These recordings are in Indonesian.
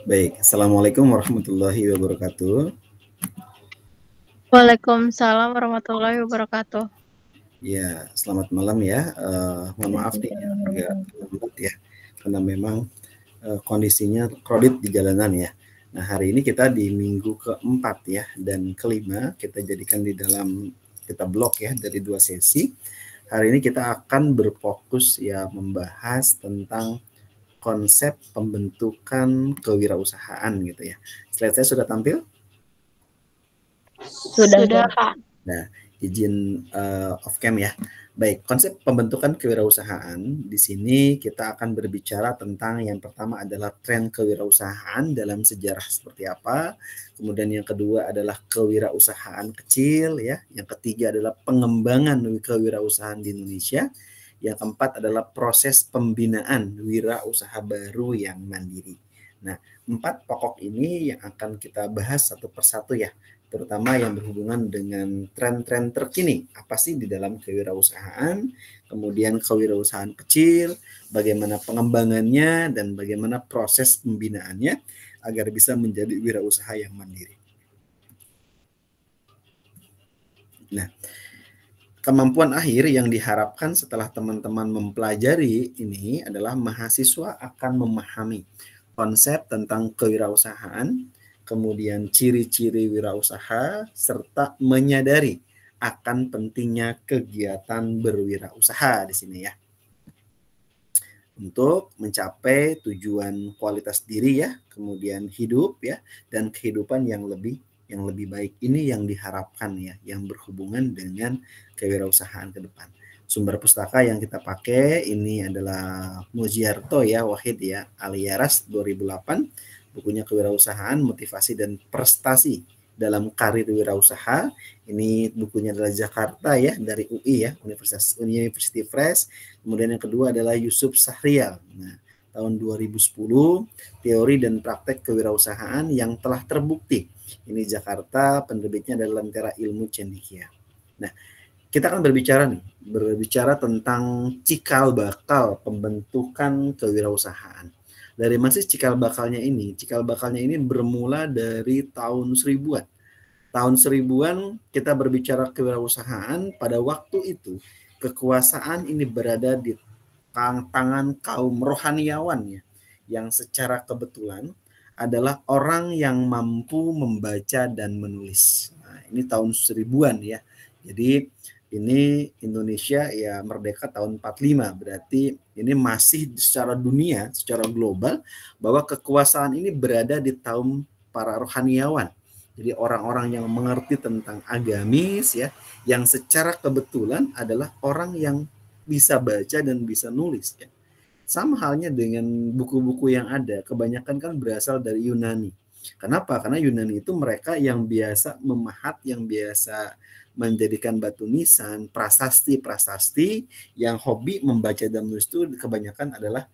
Baik, Assalamualaikum warahmatullahi wabarakatuh. Waalaikumsalam warahmatullahi wabarakatuh. Ya, selamat malam ya. Mohon maaf nih agak lambat ya, karena memang kondisinya kredit di jalanan ya. Nah, hari ini kita di minggu keempat ya, dan kelima kita jadikan di dalam kita blok ya dari 2 sesi. Hari ini kita akan berfokus ya membahas tentang konsep pembentukan kewirausahaan gitu ya. Slide saya sudah tampil? Sudah, Pak. Nah, izin off cam ya. Baik, konsep pembentukan kewirausahaan di sini kita akan berbicara tentang yang pertama adalah tren kewirausahaan dalam sejarah seperti apa. Kemudian yang kedua adalah kewirausahaan kecil ya. Yang ketiga adalah pengembangan kewirausahaan di Indonesia. Yang keempat adalah proses pembinaan wirausaha baru yang mandiri. Nah, 4 pokok ini yang akan kita bahas satu persatu ya, terutama yang berhubungan dengan tren-tren terkini. Apa sih di dalam kewirausahaan, kemudian kewirausahaan kecil, bagaimana pengembangannya, dan bagaimana proses pembinaannya agar bisa menjadi wirausaha yang mandiri. Nah, kemampuan akhir yang diharapkan setelah teman-teman mempelajari ini adalah mahasiswa akan memahami konsep tentang kewirausahaan, kemudian ciri-ciri wirausaha, serta menyadari akan pentingnya kegiatan berwirausaha di sini ya. Untuk mencapai tujuan kualitas diri ya, kemudian hidup ya, dan kehidupan yang lebih baik. Ini yang diharapkan ya, yang berhubungan dengan kewirausahaan ke depan. Sumber pustaka yang kita pakai ini adalah Mujiarto ya, Wahid ya, Aliaras 2008, bukunya Kewirausahaan, Motivasi dan Prestasi dalam Karir Wirausaha. Ini bukunya adalah Jakarta ya, dari UI ya, University Press. Kemudian yang kedua adalah Yusuf Sahrial. Nah, tahun 2010, teori dan praktek kewirausahaan yang telah terbukti. Ini Jakarta, penerbitnya adalah Lentera Ilmu Cendekia. Nah, kita akan berbicara tentang cikal bakal pembentukan kewirausahaan. Dari mana sih cikal bakalnya ini? Cikal bakalnya ini bermula dari tahun 1000-an. Tahun 1000-an kita berbicara kewirausahaan, pada waktu itu kekuasaan ini berada di tangan kaum rohaniawan ya, yang secara kebetulan adalah orang yang mampu membaca dan menulis. Nah, ini tahun 1000-an ya. Jadi ini Indonesia ya merdeka tahun 45, berarti ini masih secara dunia, secara global, bahwa kekuasaan ini berada di tahun para rohaniawan. Jadi orang-orang yang mengerti tentang agamis ya, yang secara kebetulan adalah orang yang bisa baca dan bisa nulis ya. Sama halnya dengan buku-buku yang ada, kebanyakan kan berasal dari Yunani. Kenapa? Karena Yunani itu mereka yang biasa memahat, yang biasa menjadikan batu nisan, prasasti-prasasti, yang hobi membaca dan menulis itu kebanyakan adalah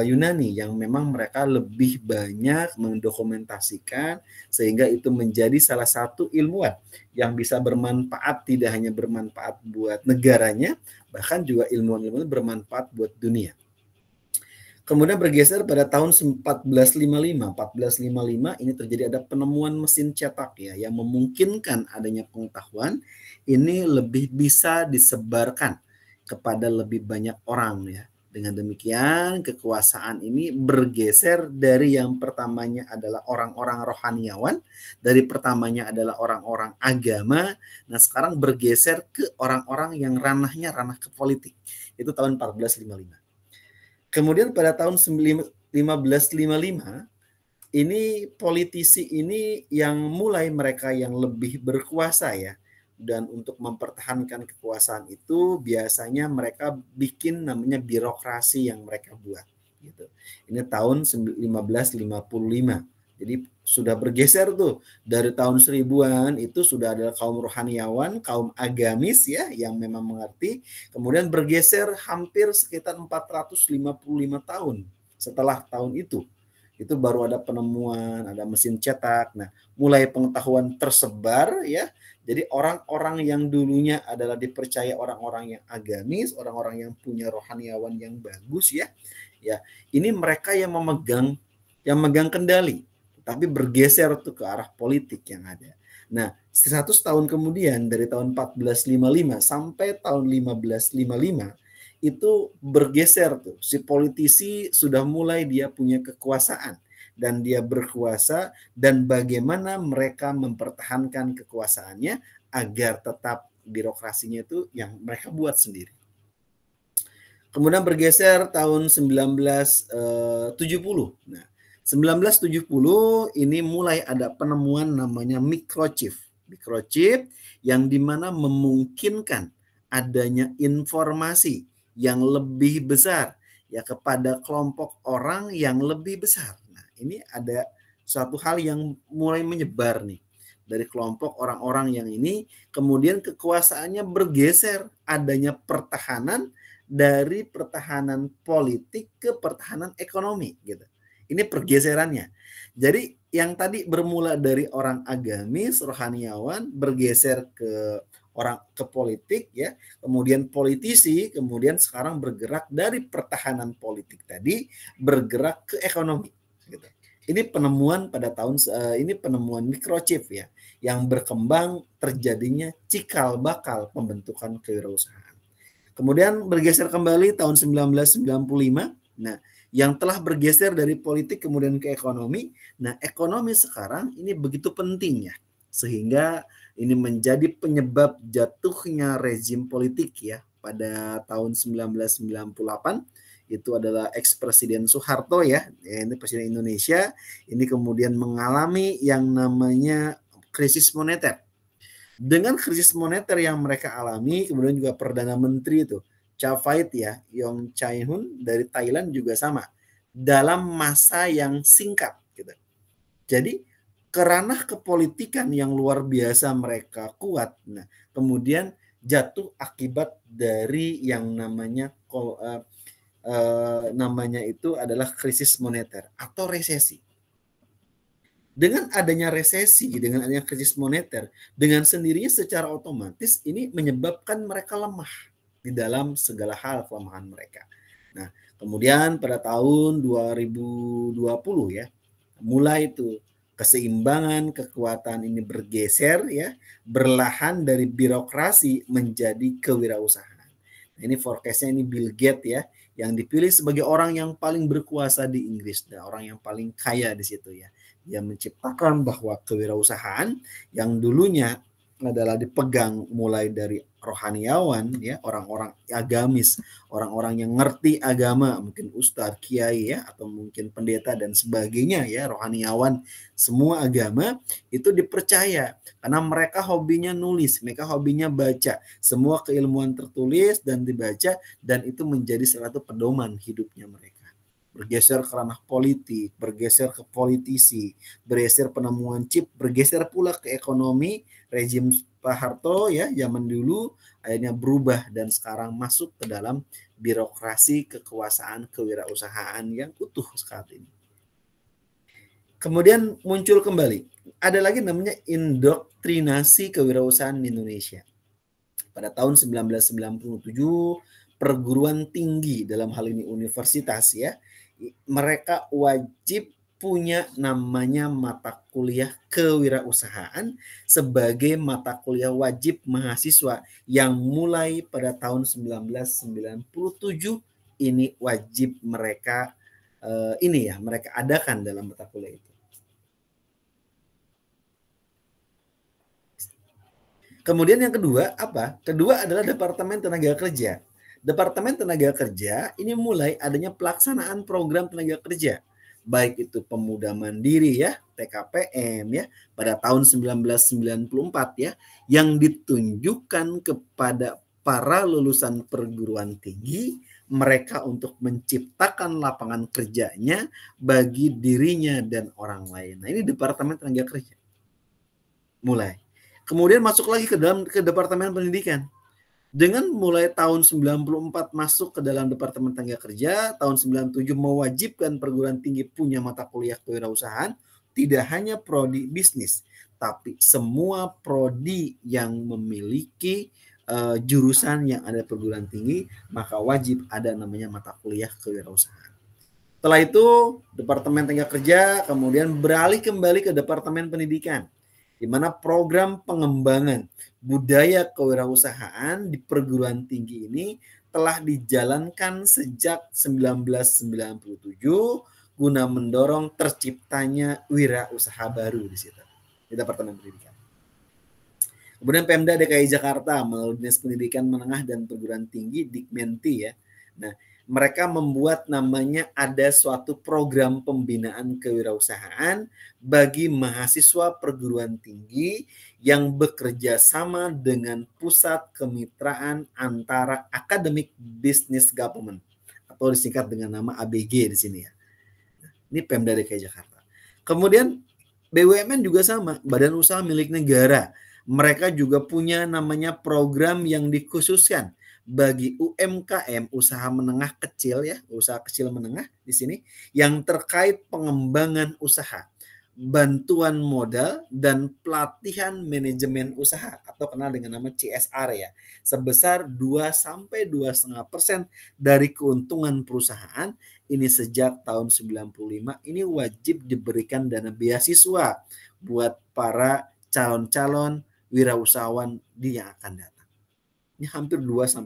Yunani, yang memang mereka lebih banyak mendokumentasikan sehingga itu menjadi salah satu ilmuwan yang bisa bermanfaat, tidak hanya bermanfaat buat negaranya, bahkan juga ilmuwan-ilmuwan bermanfaat buat dunia. Kemudian bergeser pada tahun 1455. 1455 ini terjadi ada penemuan mesin cetak ya, yang memungkinkan adanya pengetahuan ini lebih bisa disebarkan kepada lebih banyak orang ya. Dengan demikian kekuasaan ini bergeser dari yang pertamanya adalah orang-orang rohaniawan, dari pertamanya adalah orang-orang agama, nah sekarang bergeser ke orang-orang yang ranahnya ranah ke politik. Itu tahun 1455. Kemudian pada tahun 1555 ini politisi ini yang mulai mereka yang lebih berkuasa ya, dan untuk mempertahankan kekuasaan itu biasanya mereka bikin namanya birokrasi yang mereka buat gitu. Ini tahun 1555. Jadi sudah bergeser tuh dari tahun 1000-an itu sudah ada kaum rohaniawan, kaum agamis ya yang memang mengerti, kemudian bergeser hampir sekitar 455 tahun setelah tahun itu baru ada penemuan, ada mesin cetak. Nah, mulai pengetahuan tersebar ya. Jadi orang-orang yang dulunya adalah dipercaya orang-orang yang agamis, orang-orang yang punya rohaniawan yang bagus ya. Ya, ini mereka yang yang megang kendali, tapi bergeser tuh ke arah politik yang ada. Nah, 100 tahun kemudian dari tahun 1455 sampai tahun 1555 itu bergeser tuh. Si politisi sudah mulai dia punya kekuasaan dan dia berkuasa, dan bagaimana mereka mempertahankan kekuasaannya agar tetap birokrasinya itu yang mereka buat sendiri. Kemudian bergeser tahun 1970. Nah, 1970 ini mulai ada penemuan namanya microchip. Microchip yang dimana memungkinkan adanya informasi yang lebih besar ya kepada kelompok orang yang lebih besar. Nah, ini ada suatu hal yang mulai menyebar nih dari kelompok orang-orang yang ini, kemudian kekuasaannya bergeser, adanya pertahanan dari pertahanan politik ke pertahanan ekonomi gitu. Ini pergeserannya. Jadi yang tadi bermula dari orang agamis, rohaniawan, bergeser ke orang ke politik ya, kemudian politisi, kemudian sekarang bergerak dari pertahanan politik tadi bergerak ke ekonomi gitu. Ini penemuan pada tahun ini penemuan microchip ya, yang berkembang terjadinya cikal bakal pembentukan kewirausahaan. Kemudian bergeser kembali tahun 1995. Nah, yang telah bergeser dari politik kemudian ke ekonomi. Nah, ekonomi sekarang ini begitu penting ya, sehingga ini menjadi penyebab jatuhnya rezim politik ya pada tahun 1998. Itu adalah ex-presiden Soeharto ya, ini presiden Indonesia, ini kemudian mengalami yang namanya krisis moneter. Dengan krisis moneter yang mereka alami, kemudian juga Perdana Menteri itu, Chawpait ya, Yong Chai-hun dari Thailand juga sama, dalam masa yang singkat gitu. Jadi kerana kepolitikan yang luar biasa mereka kuat, nah kemudian jatuh akibat dari yang namanya namanya itu adalah krisis moneter atau resesi. Dengan adanya resesi, dengan adanya krisis moneter, dengan sendirinya secara otomatis ini menyebabkan mereka lemah di dalam segala hal kelemahan mereka. Nah, kemudian pada tahun 2020 ya, mulai itu keseimbangan kekuatan ini bergeser ya, berlahan dari birokrasi menjadi kewirausahaan. Nah, ini forecast-nya ini Bill Gates ya, yang dipilih sebagai orang yang paling berkuasa di Inggris dan orang yang paling kaya di situ ya. Dia menciptakan bahwa kewirausahaan yang dulunya adalah dipegang mulai dari rohaniawan ya, orang-orang agamis, orang-orang yang ngerti agama, mungkin ustadz, kiai ya, atau mungkin pendeta dan sebagainya ya, rohaniawan semua agama itu dipercaya karena mereka hobinya nulis, mereka hobinya baca, semua keilmuan tertulis dan dibaca, dan itu menjadi salah satu pedoman hidupnya mereka. Bergeser ke ranah politik, bergeser ke politisi, bergeser penemuan chip, bergeser pula ke ekonomi, rezim Pak Harto ya zaman dulu akhirnya berubah dan sekarang masuk ke dalam birokrasi kekuasaan kewirausahaan yang utuh saat ini. Kemudian muncul kembali, ada lagi namanya indoktrinasi kewirausahaan di Indonesia. Pada tahun 1997 perguruan tinggi dalam hal ini universitas ya, mereka wajib punya namanya mata kuliah kewirausahaan sebagai mata kuliah wajib mahasiswa yang mulai pada tahun 1997 ini wajib mereka mereka adakan dalam mata kuliah itu. Kemudian yang kedua apa? Kedua adalah Departemen Tenaga Kerja. Departemen Tenaga Kerja ini mulai adanya pelaksanaan program tenaga kerja, baik itu pemuda mandiri ya, TKPM ya, pada tahun 1994 ya, yang ditunjukkan kepada para lulusan perguruan tinggi mereka untuk menciptakan lapangan kerjanya bagi dirinya dan orang lain. Nah, ini Departemen Tenaga Kerja. Mulai. Kemudian masuk lagi ke Departemen Pendidikan. Dengan mulai tahun 94 masuk ke dalam Departemen Tenaga Kerja, tahun 97 mewajibkan perguruan tinggi punya mata kuliah kewirausahaan, tidak hanya prodi bisnis, tapi semua prodi yang memiliki jurusan yang ada perguruan tinggi, maka wajib ada namanya mata kuliah kewirausahaan. Setelah itu Departemen Tenaga Kerja kemudian beralih kembali ke Departemen Pendidikan, di mana program pengembangan budaya kewirausahaan di perguruan tinggi ini telah dijalankan sejak 1997 guna mendorong terciptanya wirausaha baru di situ, di Departemen Pendidikan. Kemudian Pemda DKI Jakarta melalui Dinas Pendidikan Menengah dan Perguruan Tinggi Dikmenti ya. Nah, mereka membuat namanya ada suatu program pembinaan kewirausahaan bagi mahasiswa perguruan tinggi yang bekerja sama dengan pusat kemitraan antara Academic Business Government atau disingkat dengan nama ABG di sini ya. Ini Pemda DKI Jakarta. Kemudian BUMN juga sama, Badan Usaha Milik Negara. Mereka juga punya namanya program yang dikhususkan bagi UMKM, usaha menengah kecil ya, usaha kecil menengah di sini yang terkait pengembangan usaha, bantuan modal dan pelatihan manajemen usaha atau kenal dengan nama CSR ya, sebesar 2 sampai 2,5% dari keuntungan perusahaan ini sejak tahun 95 ini wajib diberikan dana beasiswa buat para calon-calon wirausahawan di yang akan datang. Ini hampir 2-5%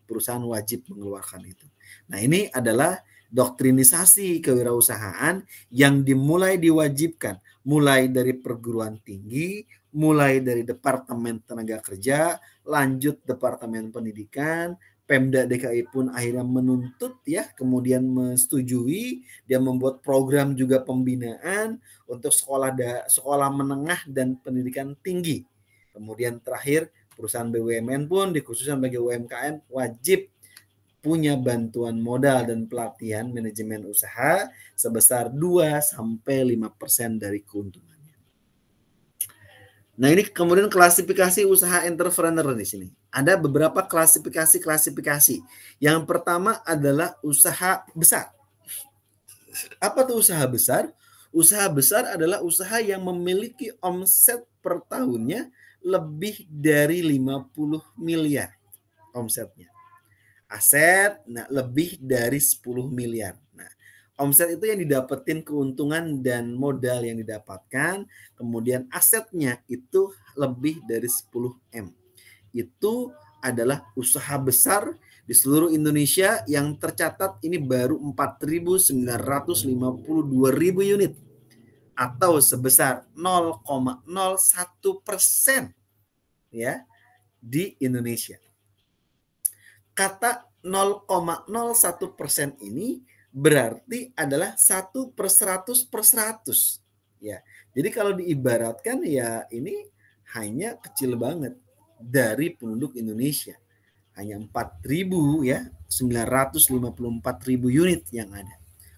perusahaan wajib mengeluarkan itu. Nah, ini adalah doktrinisasi kewirausahaan yang dimulai diwajibkan mulai dari perguruan tinggi, mulai dari Departemen Tenaga Kerja, lanjut Departemen Pendidikan, Pemda DKI pun akhirnya menuntut ya, kemudian menyetujui, dia membuat program juga pembinaan untuk sekolah menengah dan pendidikan tinggi. Kemudian terakhir perusahaan BUMN pun dikhususkan bagi UMKM wajib punya bantuan modal dan pelatihan manajemen usaha sebesar 2-5% dari keuntungannya. Nah, ini kemudian klasifikasi usaha entrepreneur di sini. Ada beberapa klasifikasi. Yang pertama adalah usaha besar. Apa tuh usaha besar? Usaha besar adalah usaha yang memiliki omset per tahunnya lebih dari 50 miliar omsetnya. Aset lebih dari 10 miliar. Nah, omset itu yang didapetin keuntungan dan modal yang didapatkan, kemudian asetnya itu lebih dari 10 M. Itu adalah usaha besar di seluruh Indonesia yang tercatat ini baru 4.952.000 unit atau sebesar 0,01% ya di Indonesia. Kata 0,01% ini berarti adalah 1/100 ya. Jadi kalau diibaratkan ya ini hanya kecil banget dari penduduk Indonesia. Hanya 4.954.000 unit yang ada.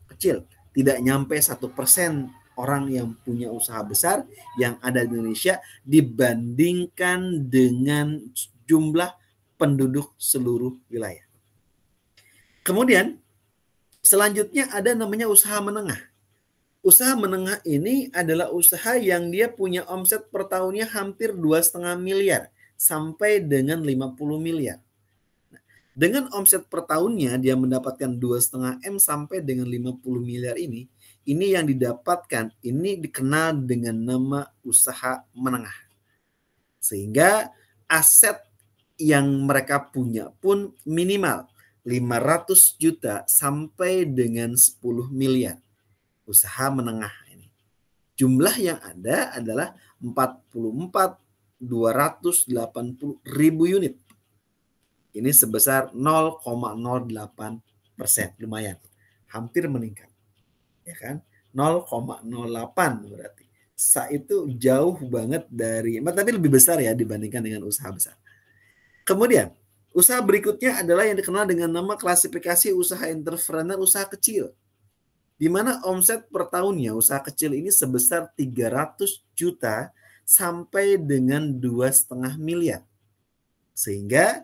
Kecil, tidak nyampe 1% orang yang punya usaha besar yang ada di Indonesia dibandingkan dengan jumlah penduduk seluruh wilayah. Kemudian selanjutnya ada namanya usaha menengah. Usaha menengah ini adalah usaha yang dia punya omset per tahunnya hampir 2,5 miliar sampai dengan 50 miliar. Dengan omset per tahunnya dia mendapatkan 2,5 M sampai dengan 50 miliar ini yang didapatkan ini dikenal dengan nama usaha menengah. Sehingga aset yang mereka punya pun minimal 500 juta sampai dengan 10 miliar. Usaha menengah ini. Jumlah yang ada adalah 44.280.000 unit. Ini sebesar 0,08%, lumayan, hampir meningkat, ya kan? 0,08 berarti. Itu jauh banget dari, tapi lebih besar ya dibandingkan dengan usaha besar. Kemudian usaha berikutnya adalah yang dikenal dengan nama klasifikasi usaha entrepreneur usaha kecil, di mana omset per tahunnya usaha kecil ini sebesar 300 juta sampai dengan 2,5 miliar. Sehingga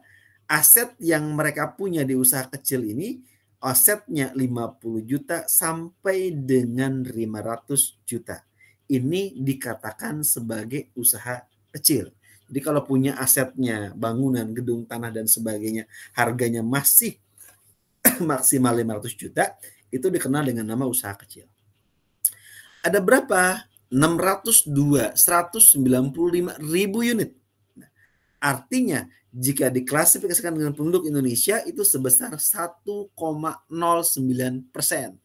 aset yang mereka punya di usaha kecil ini, asetnya 50 juta sampai dengan 500 juta. Ini dikatakan sebagai usaha kecil. Jadi kalau punya asetnya, bangunan, gedung, tanah, dan sebagainya, harganya masih maksimal 500 juta, itu dikenal dengan nama usaha kecil. Ada berapa? 195 ribu unit. Artinya jika diklasifikasikan dengan penduduk Indonesia itu sebesar 1,09%.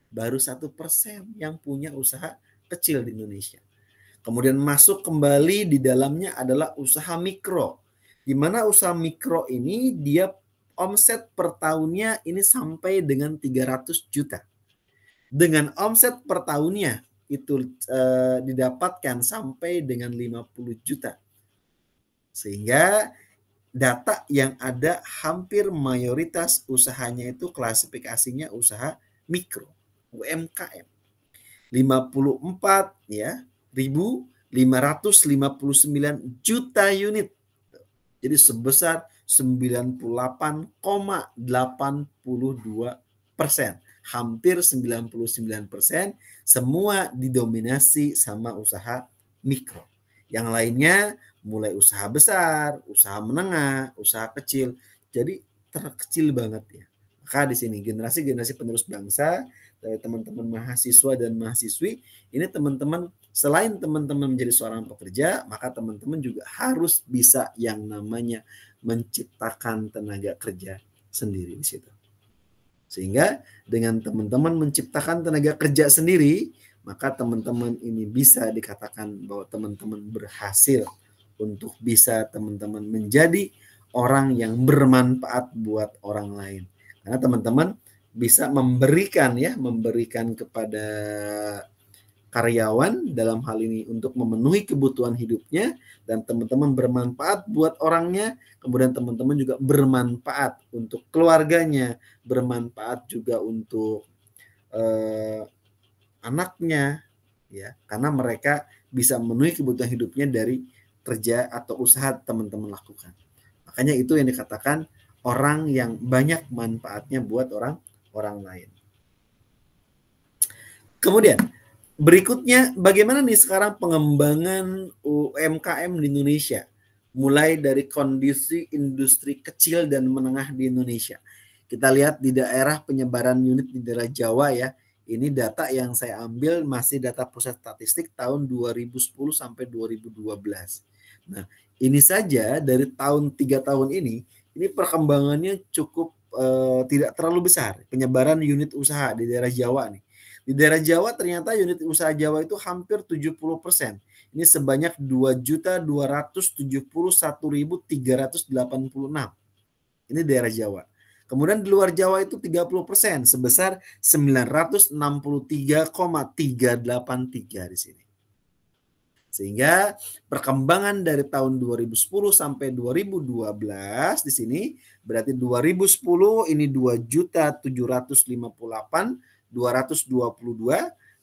Baru 1% yang punya usaha kecil di Indonesia. Kemudian masuk kembali di dalamnya adalah usaha mikro. Di mana usaha mikro ini dia omset per tahunnya ini sampai dengan 300 juta. Dengan omset per tahunnya itu didapatkan sampai dengan 50 juta. Sehingga data yang ada hampir mayoritas usahanya itu klasifikasinya usaha mikro, UMKM. 54 ya, 1.559 juta unit. Jadi sebesar 98,82%. Hampir 99% semua didominasi sama usaha mikro. Yang lainnya mulai usaha besar, usaha menengah, usaha kecil. Jadi terkecil banget ya. Maka di sini generasi-generasi penerus bangsa dari teman-teman mahasiswa dan mahasiswi, ini teman-teman selain teman-teman menjadi seorang pekerja, maka teman-teman juga harus bisa yang namanya menciptakan tenaga kerja sendiri di situ. Sehingga dengan teman-teman menciptakan tenaga kerja sendiri, maka teman-teman ini bisa dikatakan bahwa teman-teman berhasil untuk bisa teman-teman menjadi orang yang bermanfaat buat orang lain. Karena teman-teman bisa memberikan kepada karyawan dalam hal ini untuk memenuhi kebutuhan hidupnya, dan teman-teman bermanfaat buat orangnya, kemudian teman-teman juga bermanfaat untuk keluarganya, bermanfaat juga untuk anaknya ya, karena mereka bisa memenuhi kebutuhan hidupnya dari kerja atau usaha teman-teman lakukan. Makanya itu yang dikatakan orang yang banyak manfaatnya buat orang lain. Kemudian berikutnya, bagaimana nih sekarang pengembangan UMKM di Indonesia? Mulai dari kondisi industri kecil dan menengah di Indonesia. Kita lihat di daerah penyebaran unit di daerah Jawa ya. Ini data yang saya ambil masih data pusat statistik tahun 2010 sampai 2012. Nah, ini saja dari tahun 3 tahun ini perkembangannya cukup tidak terlalu besar. Penyebaran unit usaha di daerah Jawa nih. Di daerah Jawa ternyata unit usaha Jawa itu hampir 70%. Ini sebanyak 2.271.386. Ini daerah Jawa. Kemudian di luar Jawa itu 30%, sebesar 963,383 di sini. Sehingga perkembangan dari tahun 2010 sampai 2012 di sini berarti 2010 ini 2.758.222,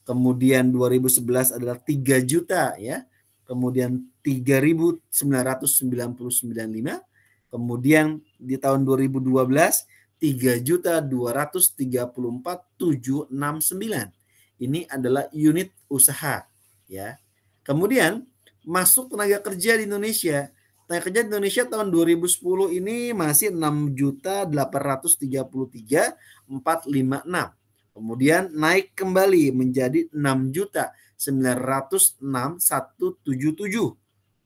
kemudian 2011 adalah 3 juta ya, kemudian 3.999.5, kemudian di tahun 2012 3.234.769. Ini adalah unit usaha ya. Kemudian masuk tenaga kerja di Indonesia. Tenaga kerja di Indonesia tahun 2010 ini masih 6.833.456. Kemudian naik kembali menjadi 6.906.177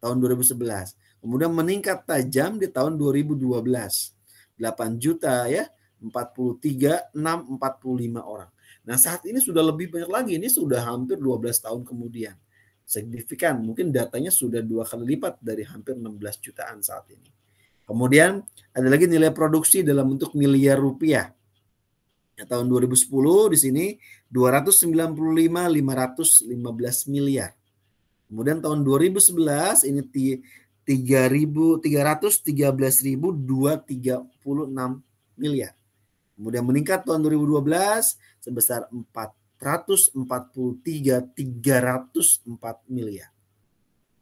tahun 2011. Kemudian meningkat tajam di tahun 2012. 8 juta ya, 43.645 orang. Nah, saat ini sudah lebih banyak lagi. Ini sudah hampir 12 tahun kemudian. Signifikan, mungkin datanya sudah 2 kali lipat dari hampir 16 jutaan saat ini. Kemudian ada lagi nilai produksi dalam bentuk miliar rupiah. Ya, tahun 2010 di sini 295.515 miliar. Kemudian tahun 2011 ini 313.236 miliar. Kemudian meningkat tahun 2012 sebesar 443.304 miliar.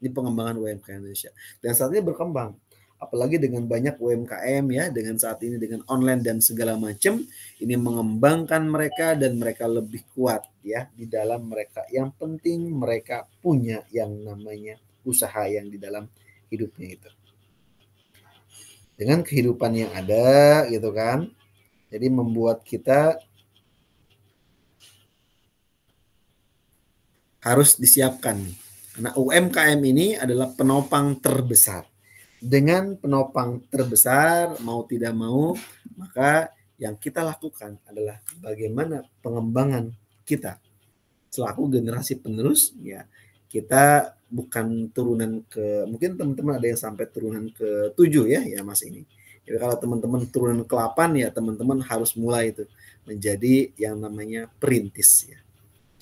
Ini pengembangan UMKM Indonesia. Dan saat ini berkembang. Apalagi dengan banyak UMKM ya, dengan saat ini dengan online dan segala macam, ini mengembangkan mereka dan mereka lebih kuat ya di dalam mereka. Yang penting mereka punya yang namanya usaha yang di dalam hidupnya itu. Dengan kehidupan yang ada gitu kan. Jadi membuat kita harus disiapkan nih. Karena UMKM ini adalah penopang terbesar. Dengan penopang terbesar, mau tidak mau, maka yang kita lakukan adalah bagaimana pengembangan kita selaku generasi penerus, ya kita bukan turunan ke, mungkin teman-teman ada yang sampai turunan ke 7 ya Mas ini. Jadi kalau teman-teman turunan ke 8 ya teman-teman harus mulai itu menjadi yang namanya perintis ya.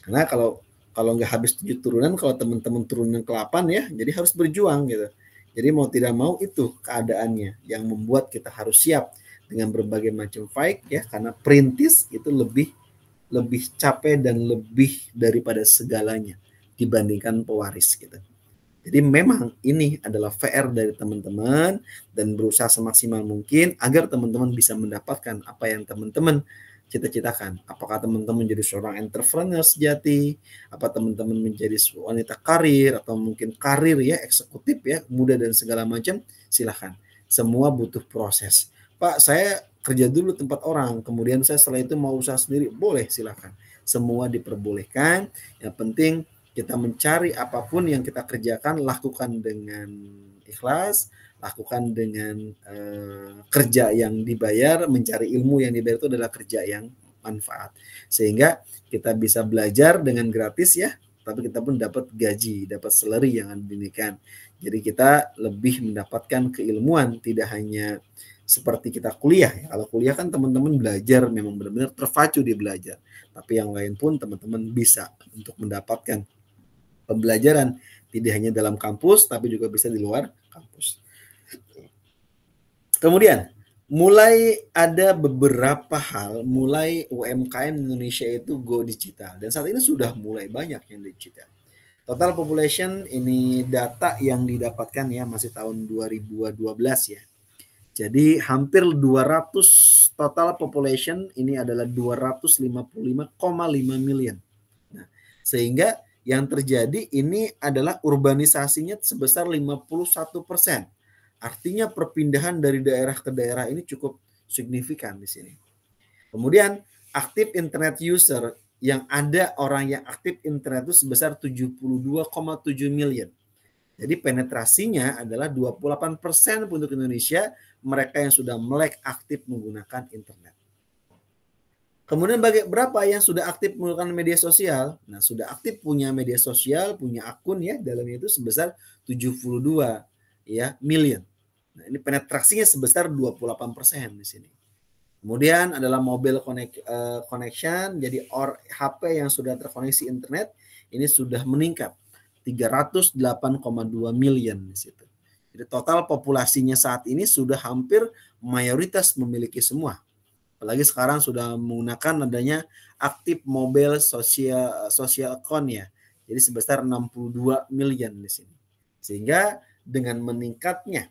Karena kalau nggak habis 7 turunan, kalau teman-teman turunan ke 8 ya, jadi harus berjuang gitu. Jadi mau tidak mau itu keadaannya yang membuat kita harus siap dengan berbagai macam fight ya, karena perintis itu lebih capek dan lebih daripada segalanya dibandingkan pewaris gitu. Jadi memang ini adalah VR dari teman-teman dan berusaha semaksimal mungkin agar teman-teman bisa mendapatkan apa yang teman-teman cita-citakan. Apakah teman-teman menjadi seorang entrepreneur sejati, apa teman-teman menjadi wanita karir atau mungkin karir ya, eksekutif ya, muda dan segala macam, silahkan. Semua butuh proses. Pak, saya kerja dulu tempat orang, kemudian saya setelah itu mau usaha sendiri, boleh silahkan. Semua diperbolehkan, yang penting kita mencari apapun yang kita kerjakan, lakukan dengan ikhlas, lakukan dengan kerja yang dibayar, mencari ilmu yang dibayar itu adalah kerja yang manfaat. Sehingga kita bisa belajar dengan gratis ya, tapi kita pun dapat gaji, dapat salary yang demikian. Jadi kita lebih mendapatkan keilmuan, tidak hanya seperti kita kuliah ya. Kalau kuliah kan teman-teman belajar memang benar-benar terpacu di belajar. Tapi yang lain pun teman-teman bisa untuk mendapatkan pembelajaran tidak hanya dalam kampus tapi juga bisa di luar kampus. Kemudian mulai ada beberapa hal, mulai UMKM Indonesia itu go digital dan saat ini sudah mulai banyak yang digital. Total population ini data yang didapatkan ya masih tahun 2012 ya. Jadi hampir 200 total population ini adalah 255,5 million. Nah, sehingga yang terjadi ini adalah urbanisasinya sebesar 51%. Artinya perpindahan dari daerah ke daerah ini cukup signifikan di sini. Kemudian aktif internet user yang ada orang yang aktif internet itu sebesar 72,7 million. Jadi penetrasinya adalah 28% penduduk Indonesia mereka yang sudah melek aktif menggunakan internet. Kemudian berapa yang sudah aktif menggunakan media sosial? Nah, sudah aktif punya media sosial, punya akun ya, dalamnya itu sebesar 72 ya million. Nah, ini penetrasinya sebesar 28% di sini. Kemudian adalah mobile connection, jadi HP yang sudah terkoneksi internet ini sudah meningkat 308,2 million di situ. Jadi total populasinya saat ini sudah hampir mayoritas memiliki semua. Apalagi sekarang sudah menggunakan adanya aktif mobile social account ya. Jadi sebesar 62 million di sini. Sehingga dengan meningkatnya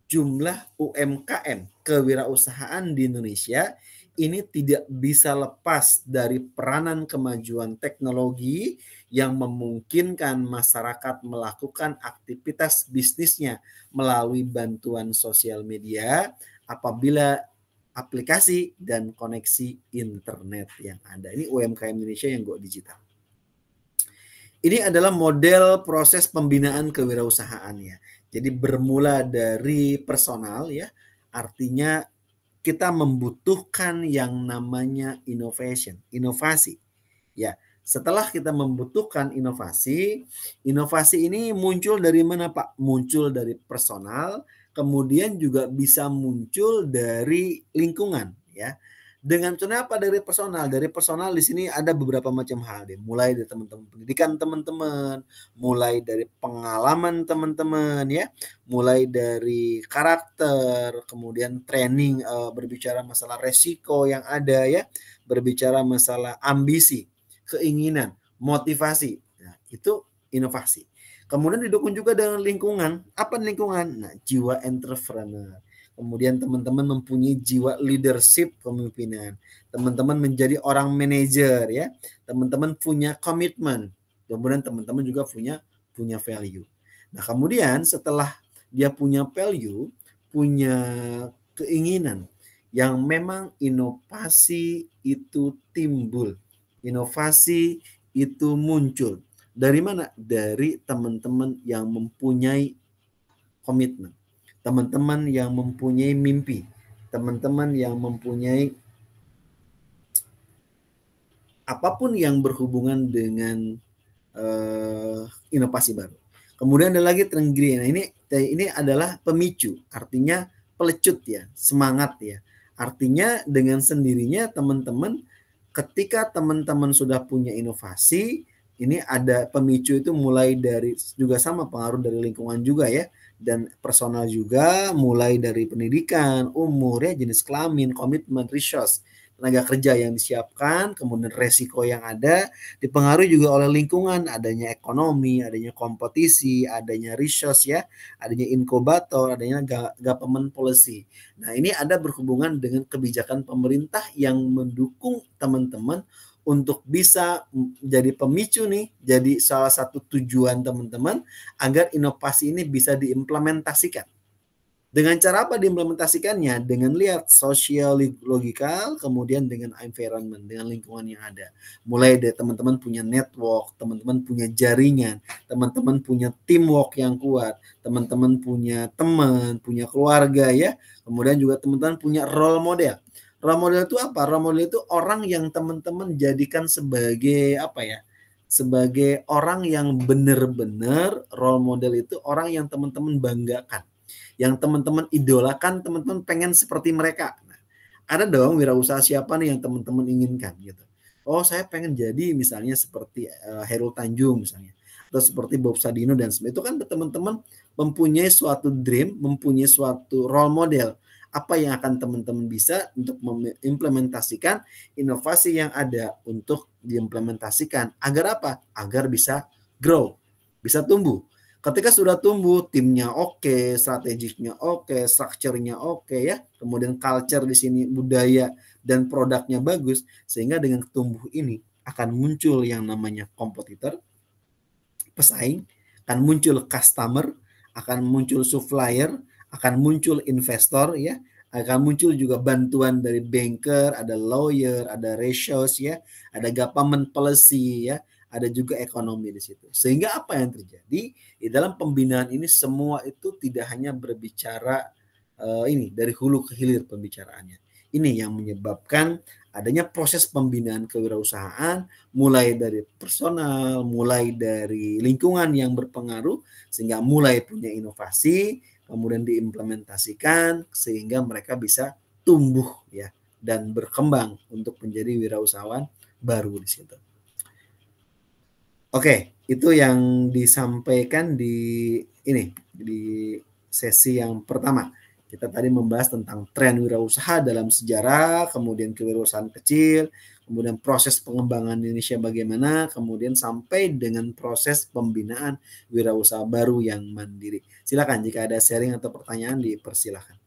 jumlah UMKM kewirausahaan di Indonesia ini tidak bisa lepas dari peranan kemajuan teknologi yang memungkinkan masyarakat melakukan aktivitas bisnisnya melalui bantuan sosial media apabila aplikasi dan koneksi internet yang ada. Ini UMKM Indonesia yang go digital. Ini adalah model proses pembinaan kewirausahaan ya. Jadi bermula dari personal ya, artinya kita membutuhkan yang namanya inovasi. Ya, setelah kita membutuhkan inovasi ini muncul dari mana Pak? Muncul dari personal, kemudian juga bisa muncul dari lingkungan ya. Dengan kenapa dari personal? Dari personal di sini ada beberapa macam hal deh. Mulai dari teman-teman pendidikan teman-teman, mulai dari pengalaman teman-teman ya, mulai dari karakter, kemudian training berbicara masalah resiko yang ada ya, berbicara masalah ambisi, keinginan, motivasi. Nah, itu inovasi. Kemudian didukung juga dengan lingkungan. Apa lingkungan? Nah, jiwa entrepreneur. Kemudian teman-teman mempunyai jiwa leadership kepemimpinan. Teman-teman menjadi orang manajer ya. Teman-teman punya komitmen. Kemudian teman-teman juga punya value. Nah, kemudian setelah dia punya value, punya keinginan yang memang inovasi itu timbul. Inovasi itu muncul. Dari mana? Dari teman-teman yang mempunyai komitmen, teman-teman yang mempunyai mimpi, teman-teman yang mempunyai apapun yang berhubungan dengan inovasi baru. Kemudian ada lagi trigger. Nah, ini adalah pemicu, artinya pelecut ya, semangat ya. Artinya dengan sendirinya teman-teman, ketika teman-teman sudah punya inovasi, ini ada pemicu itu mulai dari juga sama pengaruh dari lingkungan juga ya, dan personal juga, mulai dari pendidikan, umur ya, jenis kelamin, komitmen, resource, tenaga kerja yang disiapkan, kemudian resiko yang ada, dipengaruhi juga oleh lingkungan, adanya ekonomi, adanya kompetisi, adanya resource ya, adanya inkubator, adanya government policy. Nah, ini ada berhubungan dengan kebijakan pemerintah yang mendukung teman-teman untuk bisa jadi pemicu nih, jadi salah satu tujuan teman-teman agar inovasi ini bisa diimplementasikan. Dengan cara apa diimplementasikannya? Dengan lihat social logical, kemudian dengan environment, dengan lingkungan yang ada. Mulai dari teman-teman punya network, teman-teman punya jaringan, teman-teman punya teamwork yang kuat, teman-teman punya teman, punya keluarga ya. Kemudian juga teman-teman punya role model. Role model itu apa? Role model itu orang yang teman-teman jadikan sebagai apa ya? Sebagai orang yang benar-benar role model itu orang yang teman-teman banggakan, yang teman-teman idolakan, teman-teman pengen seperti mereka. Nah, ada dong wirausaha siapa nih yang teman-teman inginkan gitu. Oh, saya pengen jadi misalnya seperti Hairul Tanjung misalnya, atau seperti Bob Sadino dan sebagainya. Itu kan teman-teman mempunyai suatu dream, mempunyai suatu role model. Apa yang akan teman-teman bisa untuk mengimplementasikan inovasi yang ada untuk diimplementasikan. Agar apa? Agar bisa grow, bisa tumbuh. Ketika sudah tumbuh, timnya oke, strategiknya oke, strukturnya oke ya, kemudian culture di sini, budaya dan produknya bagus, sehingga dengan tumbuh ini akan muncul yang namanya kompetitor, pesaing, akan muncul customer, akan muncul supplier, akan muncul investor ya, akan muncul juga bantuan dari banker, ada lawyer, ada ratios ya, ada government policy ya, ada juga ekonomi di situ. Sehingga apa yang terjadi di dalam pembinaan ini semua itu tidak hanya berbicara ini dari hulu ke hilir pembicaraannya. Ini yang menyebabkan adanya proses pembinaan kewirausahaan mulai dari personal, mulai dari lingkungan yang berpengaruh sehingga mulai punya inovasi, kemudian diimplementasikan sehingga mereka bisa tumbuh ya dan berkembang untuk menjadi wirausahawan baru di situ. Oke, itu yang disampaikan di ini di sesi yang pertama. Kita tadi membahas tentang tren wirausaha dalam sejarah, kemudian kewirausahaan kecil, kemudian proses pengembangan Indonesia bagaimana, kemudian sampai dengan proses pembinaan wirausaha baru yang mandiri. Silakan jika ada sharing atau pertanyaan dipersilakan.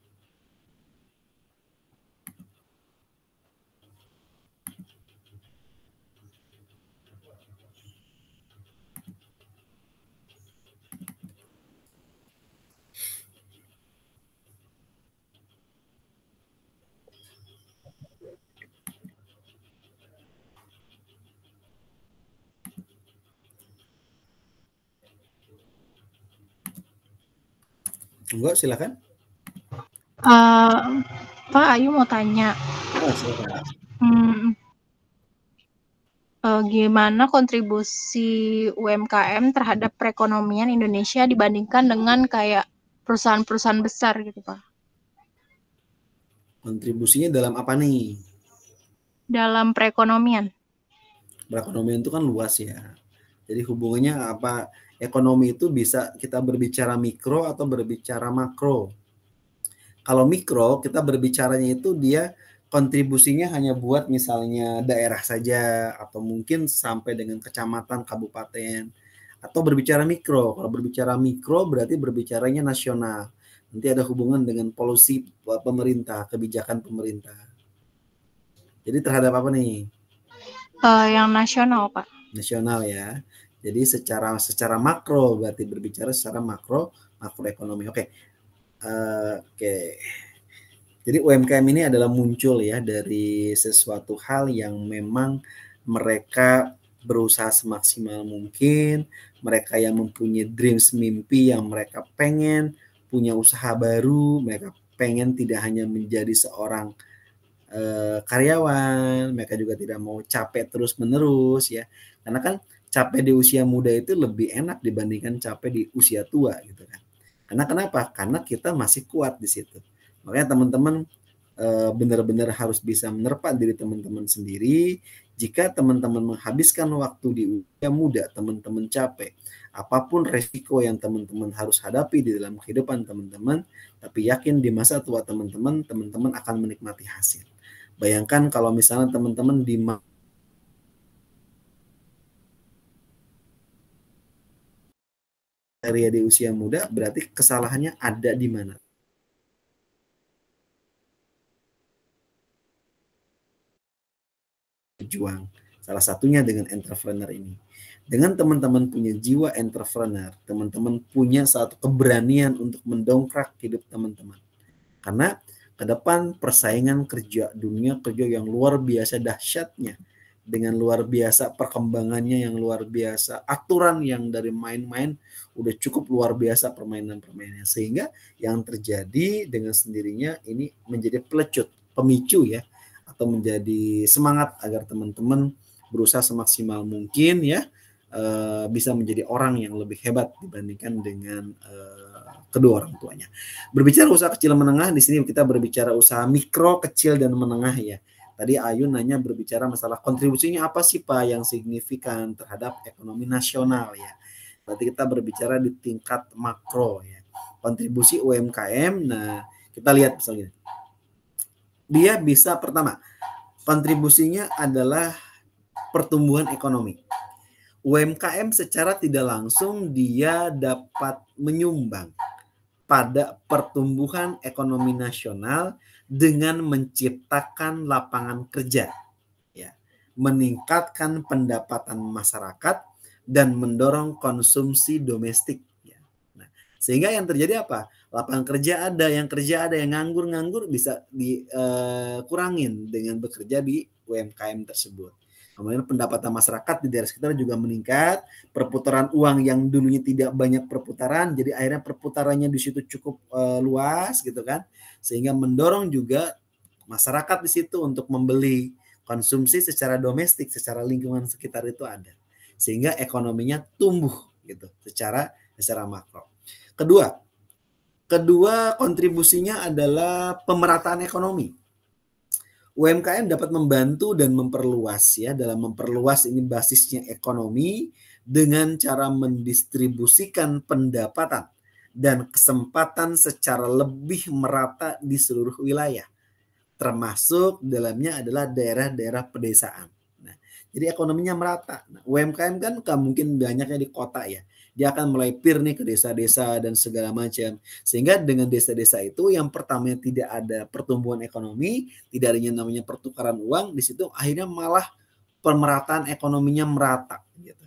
Enggak, silakan. Pak Ayu mau tanya. Oh, silakan. Gimana kontribusi UMKM terhadap perekonomian Indonesia dibandingkan dengan kayak perusahaan-perusahaan besar gitu, Pak? Kontribusinya dalam apa nih? Dalam perekonomian. Perekonomian itu kan luas ya. Jadi hubungannya apa? Ekonomi itu bisa kita berbicara mikro atau berbicara makro. Kalau mikro kita berbicaranya itu dia kontribusinya hanya buat misalnya daerah saja atau mungkin sampai dengan kecamatan, kabupaten, atau berbicara mikro. Kalau berbicara mikro berarti berbicaranya nasional. Nanti ada hubungan dengan polusi pemerintah, kebijakan pemerintah. Jadi terhadap apa nih? Yang nasional, Pak. Nasional ya. Jadi secara makro berarti berbicara secara makroekonomi. Oke. Jadi UMKM ini adalah muncul ya dari sesuatu hal yang memang mereka berusaha semaksimal mungkin, mereka yang mempunyai dreams, mimpi yang mereka pengen punya usaha baru, mereka pengen tidak hanya menjadi seorang karyawan, mereka juga tidak mau capek terus-menerus ya. Karena kan capek di usia muda itu lebih enak dibandingkan capek di usia tua gitu kan. Karena kenapa? Karena kita masih kuat di situ. Makanya teman-teman benar-benar harus bisa menerpa diri teman-teman sendiri. Jika teman-teman menghabiskan waktu di usia muda, teman-teman capek, apapun resiko yang teman-teman harus hadapi di dalam kehidupan teman-teman, tapi yakin di masa tua teman-teman akan menikmati hasil. Bayangkan kalau misalnya teman-teman di area di usia muda, berarti kesalahannya ada di mana? Berjuang. Salah satunya dengan entrepreneur ini. Dengan teman-teman punya jiwa entrepreneur, teman-teman punya satu keberanian untuk mendongkrak hidup teman-teman. Karena ke depan persaingan kerja, dunia kerja yang luar biasa dahsyatnya, dengan luar biasa perkembangannya yang luar biasa, aturan yang dari main-main udah cukup luar biasa permainan-permainannya, sehingga yang terjadi dengan sendirinya ini menjadi pelecut, pemicu ya, atau menjadi semangat agar teman-teman berusaha semaksimal mungkin ya, bisa menjadi orang yang lebih hebat dibandingkan dengan kedua orang tuanya. Berbicara usaha kecil menengah, di sini kita berbicara usaha mikro, kecil dan menengah ya. Tadi Ayu nanya berbicara masalah kontribusinya apa sih Pak yang signifikan terhadap ekonomi nasional ya. Berarti kita berbicara di tingkat makro ya. Kontribusi UMKM, nah kita lihat misalnya. Dia bisa pertama, kontribusinya adalah pertumbuhan ekonomi. UMKM secara tidak langsung dia dapat menyumbang pada pertumbuhan ekonomi nasional dengan menciptakan lapangan kerja, ya, meningkatkan pendapatan masyarakat dan mendorong konsumsi domestik. Ya. Nah, sehingga yang terjadi apa? Lapangan kerja ada, yang nganggur bisa dikurangin dengan bekerja di UMKM tersebut. Kemudian pendapatan masyarakat di daerah sekitar juga meningkat, perputaran uang yang dulunya tidak banyak perputaran, jadi akhirnya perputarannya di situ cukup luas gitu kan, sehingga mendorong juga masyarakat di situ untuk membeli, konsumsi secara domestik, secara lingkungan sekitar itu ada, sehingga ekonominya tumbuh gitu, secara makro. Kedua kontribusinya adalah pemerataan ekonomi. UMKM dapat membantu dan memperluas ya, dalam memperluas ini basisnya ekonomi dengan cara mendistribusikan pendapatan dan kesempatan secara lebih merata di seluruh wilayah, termasuk dalamnya adalah daerah-daerah pedesaan. Nah, jadi ekonominya merata. Nah, UMKM kan gak mungkin banyaknya di kota ya. Dia akan melipir nih ke desa-desa dan segala macam. Sehingga dengan desa-desa itu yang pertamanya tidak ada pertumbuhan ekonomi, tidak ada namanya pertukaran uang, di situ akhirnya malah pemerataan ekonominya merata gitu.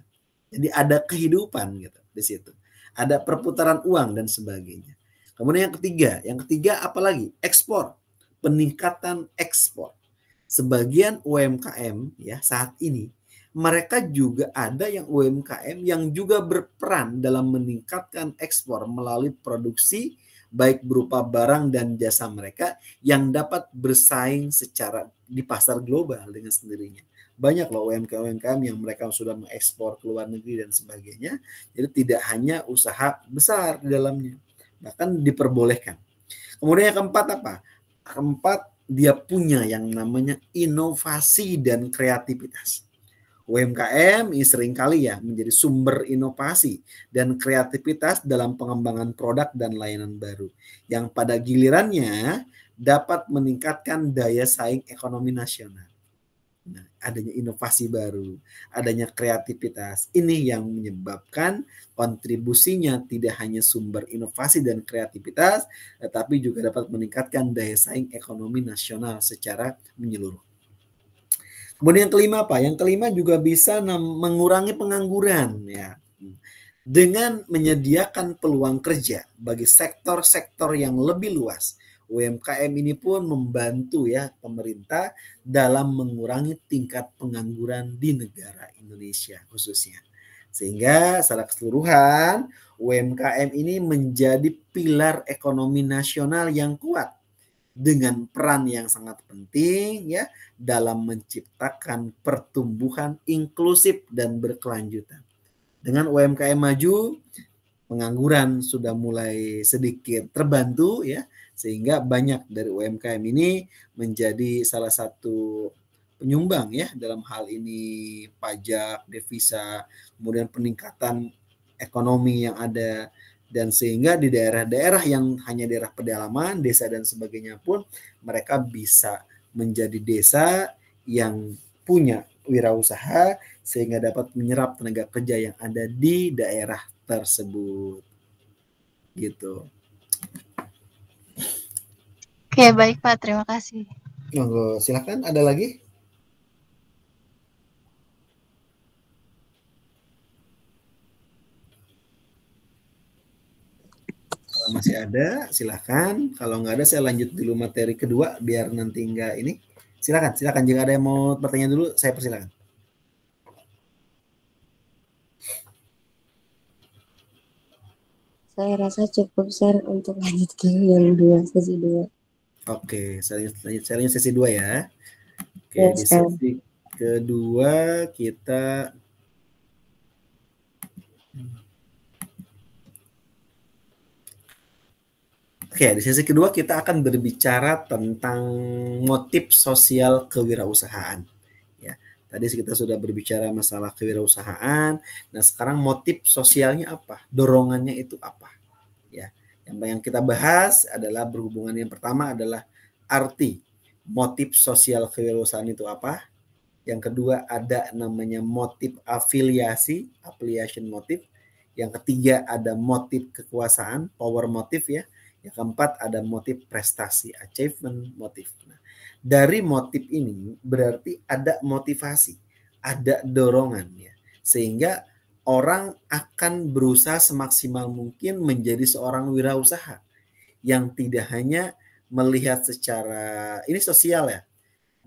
Jadi ada kehidupan gitu di situ. Ada perputaran uang dan sebagainya. Kemudian yang ketiga apalagi? Ekspor. Peningkatan ekspor. Sebagian UMKM ya saat ini mereka juga ada yang UMKM yang juga berperan dalam meningkatkan ekspor melalui produksi baik berupa barang dan jasa mereka yang dapat bersaing secara di pasar global dengan sendirinya. Banyak loh UMKM yang mereka sudah mengekspor ke luar negeri dan sebagainya. Jadi tidak hanya usaha besar di dalamnya, bahkan diperbolehkan. Kemudian yang keempat apa? Keempat, dia punya yang namanya inovasi dan kreativitas. UMKM ini seringkali ya menjadi sumber inovasi dan kreativitas dalam pengembangan produk dan layanan baru yang pada gilirannya dapat meningkatkan daya saing ekonomi nasional. Nah, adanya inovasi baru, adanya kreativitas, ini yang menyebabkan kontribusinya tidak hanya sumber inovasi dan kreativitas, tetapi juga dapat meningkatkan daya saing ekonomi nasional secara menyeluruh. Kemudian yang kelima apa? Yang kelima juga bisa mengurangi pengangguran ya. Dengan menyediakan peluang kerja bagi sektor-sektor yang lebih luas. UMKM ini pun membantu ya pemerintah dalam mengurangi tingkat pengangguran di negara Indonesia khususnya. Sehingga secara keseluruhan UMKM ini menjadi pilar ekonomi nasional yang kuat dengan peran yang sangat penting ya dalam menciptakan pertumbuhan inklusif dan berkelanjutan. Dengan UMKM maju, pengangguran sudah mulai sedikit terbantu ya, sehingga banyak dari UMKM ini menjadi salah satu penyumbang ya dalam hal ini pajak, devisa, kemudian peningkatan ekonomi yang ada, dan sehingga di daerah-daerah yang hanya daerah pedalaman, desa dan sebagainya pun mereka bisa menjadi desa yang punya wirausaha sehingga dapat menyerap tenaga kerja yang ada di daerah tersebut. Gitu. Oke, baik Pak, terima kasih. Monggo, silakan, ada lagi? Kalau masih ada, silakan. Kalau nggak ada, saya lanjut dulu materi kedua biar nanti nggak ini. Silakan. Jika ada yang mau bertanya dulu, saya persilakan. Saya rasa cukup share untuk lanjut ke yang sesi 2. Oke, saya lanjut sesi 2 ya. Oke, Yes, di sesi kedua kita di sesi kedua kita akan berbicara tentang motif sosial kewirausahaan. Ya, tadi kita sudah berbicara masalah kewirausahaan. Nah, sekarang motif sosialnya apa? Dorongannya itu apa? Ya, yang kita bahas adalah berhubungan yang pertama adalah arti motif sosial kewirausahaan itu apa? Yang kedua ada namanya motif afiliasi, affiliation motif. Yang ketiga ada motif kekuasaan, power motif ya. Yang keempat ada motif prestasi, achievement motif. Nah, dari motif ini berarti ada motivasi, ada dorongan ya. Sehingga orang akan berusaha semaksimal mungkin menjadi seorang wirausaha yang tidak hanya melihat secara ini sosial ya.